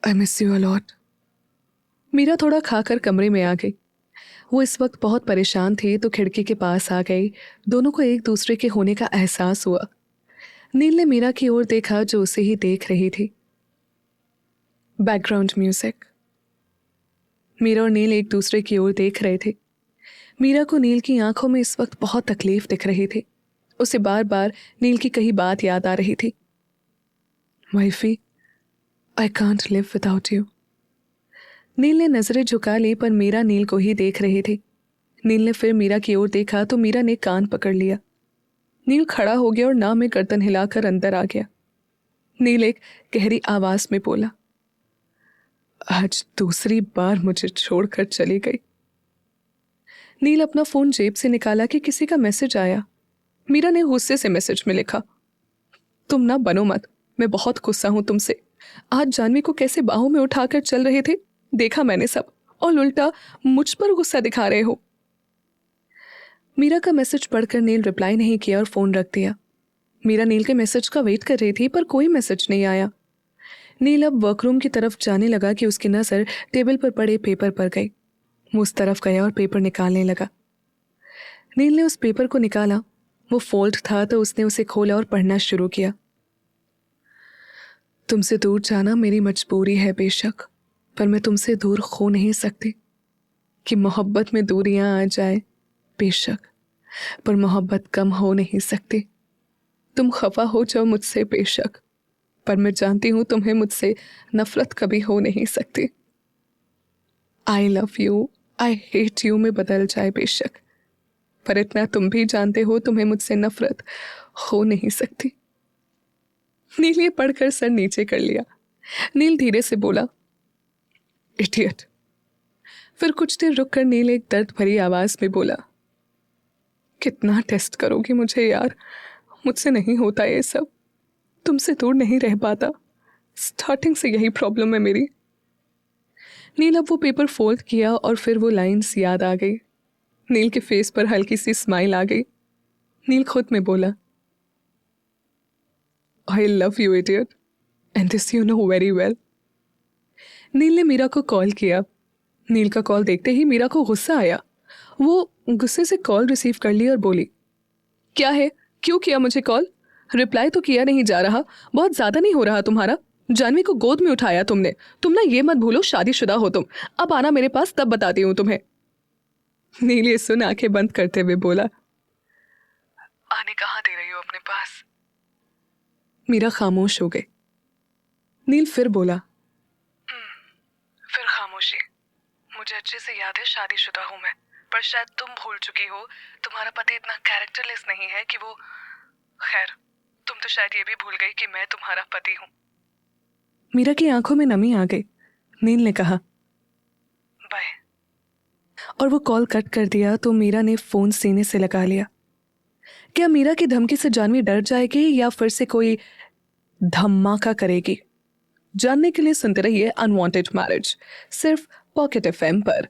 Speaker 1: I miss you a lot. Meera थोड़ा खाकर कमरे में आ गई। वो इस वक्त बहुत परेशान थी तो खिड़की के पास आ गई। दोनों को एक दूसरे के होने का एहसास हुआ। नील ने मीरा की ओर देखा जो उसे ही देख रही थी। Background music. मीरा और नील एक दूसरे की ओर देख रहे थे। मीरा को नील की आंखों में इस वक्त बहुत तकलीफ दिख रही थी। उसे बार बार नील की कही बात याद आ रही थी। Wifey, I can't live without you. Neel ने नजरें झुका ली पर मीरा नील को ही देख रही थी। नील ने फिर मीरा की ओर देखा तो मीरा ने कान पकड़ लिया। नील खड़ा हो गया और नाव में गर्दन हिलाकर अंदर आ गया। नील एक गहरी आवाज में बोला, आज दूसरी बार मुझे छोड़कर चली गई। नील अपना फोन जेब से निकाला कि किसी का मैसेज आया। मीरा ने गुस्से से मैसेज में लिखा, तुम ना बनो मत, मैं बहुत गुस्सा हूं तुमसे। आज जानवी को कैसे बाहों में उठाकर चल रहे थे, देखा मैंने सब, और उल्टा मुझ पर गुस्सा दिखा रहे हो। मीरा का मैसेज पढ़कर नील रिप्लाई नहीं किया और फोन रख दिया। मीरा नील के मैसेज का वेट कर रही थी पर कोई मैसेज नहीं आया। नील अब वर्करूम की तरफ जाने लगा कि उसकी नजर टेबल पर पड़े पेपर पर गई। वो उस तरफ गया और पेपर निकालने लगा। नील ने उस पेपर को निकाला। वो फोल्ड था तो उसने उसे खोला और पढ़ना शुरू किया। तुमसे दूर जाना मेरी मजबूरी है बेशक, पर मैं तुमसे दूर हो नहीं सकती। कि मोहब्बत में दूरियां आ जाए बेशक, पर मोहब्बत कम हो नहीं सकती। तुम खफा हो जाओ मुझसे बेशक, पर मैं जानती हूं तुम्हें मुझसे नफरत कभी हो नहीं सकती। आई love you, I hate you में बदल जाए बेशक, पर इतना तुम भी जानते हो तुम्हें मुझसे नफरत हो नहीं सकती। नील ये पढ़कर सर नीचे कर लिया। नील धीरे से बोला, इडियट। फिर कुछ देर रुककर नील एक दर्द भरी आवाज में बोला, कितना टेस्ट करोगी मुझे यार, मुझसे नहीं होता ये सब, तुमसे दूर नहीं रह पाता, स्टार्टिंग से यही प्रॉब्लम है मेरी। नील अब वो पेपर फोल्ड किया और फिर वो लाइंस याद आ गई। नील के फेस पर हल्की सी स्माइल आ गई। नील खुद में बोला, I love you idiot, and this you know very well. Neel ने मीरा को कॉल किया। नील का कॉल देखते ही मीरा को गुस्सा आया। वो गुस्से से कॉल रिसीव कर ली और बोली, क्या है, क्यों किया मुझे कॉल? रिप्लाई तो किया नहीं जा रहा, बहुत ज्यादा नहीं हो रहा तुम्हारा? जानवी को गोद में उठाया तुमने, तुम ना ये मत भूलो शादीशुदा हो तुम। अब आना मेरे पास, तब बताती हूं तुम्हें। नील ये सुन आंखें बंद करते हुए बोला, आने कहाँ दे रही हो अपने पास? मीरा खामोश हो गई। नील फिर बोला, फिर खामोशी। मुझे अच्छे से याद है शादीशुदा हूं मैं, पर शायद तुम भूल चुकी हो, तुम्हारा पति इतना कैरेक्टरलेस नहीं है कि वो, खैर तुम तो शायद ये भी भूल गई कि मैं तुम्हारा पति हूं। मीरा की आंखों में नमी आ गई। नील ने कहा, बाय, और वो कॉल कट कर दिया तो मीरा ने फोन सीने से लगा लिया। क्या मीरा की धमकी से जानवी डर जाएगी या फिर से कोई धमाका करेगी? जानने के लिए सुनते रहिए अनवांटेड मैरिज, सिर्फ पॉकेट एफएम पर।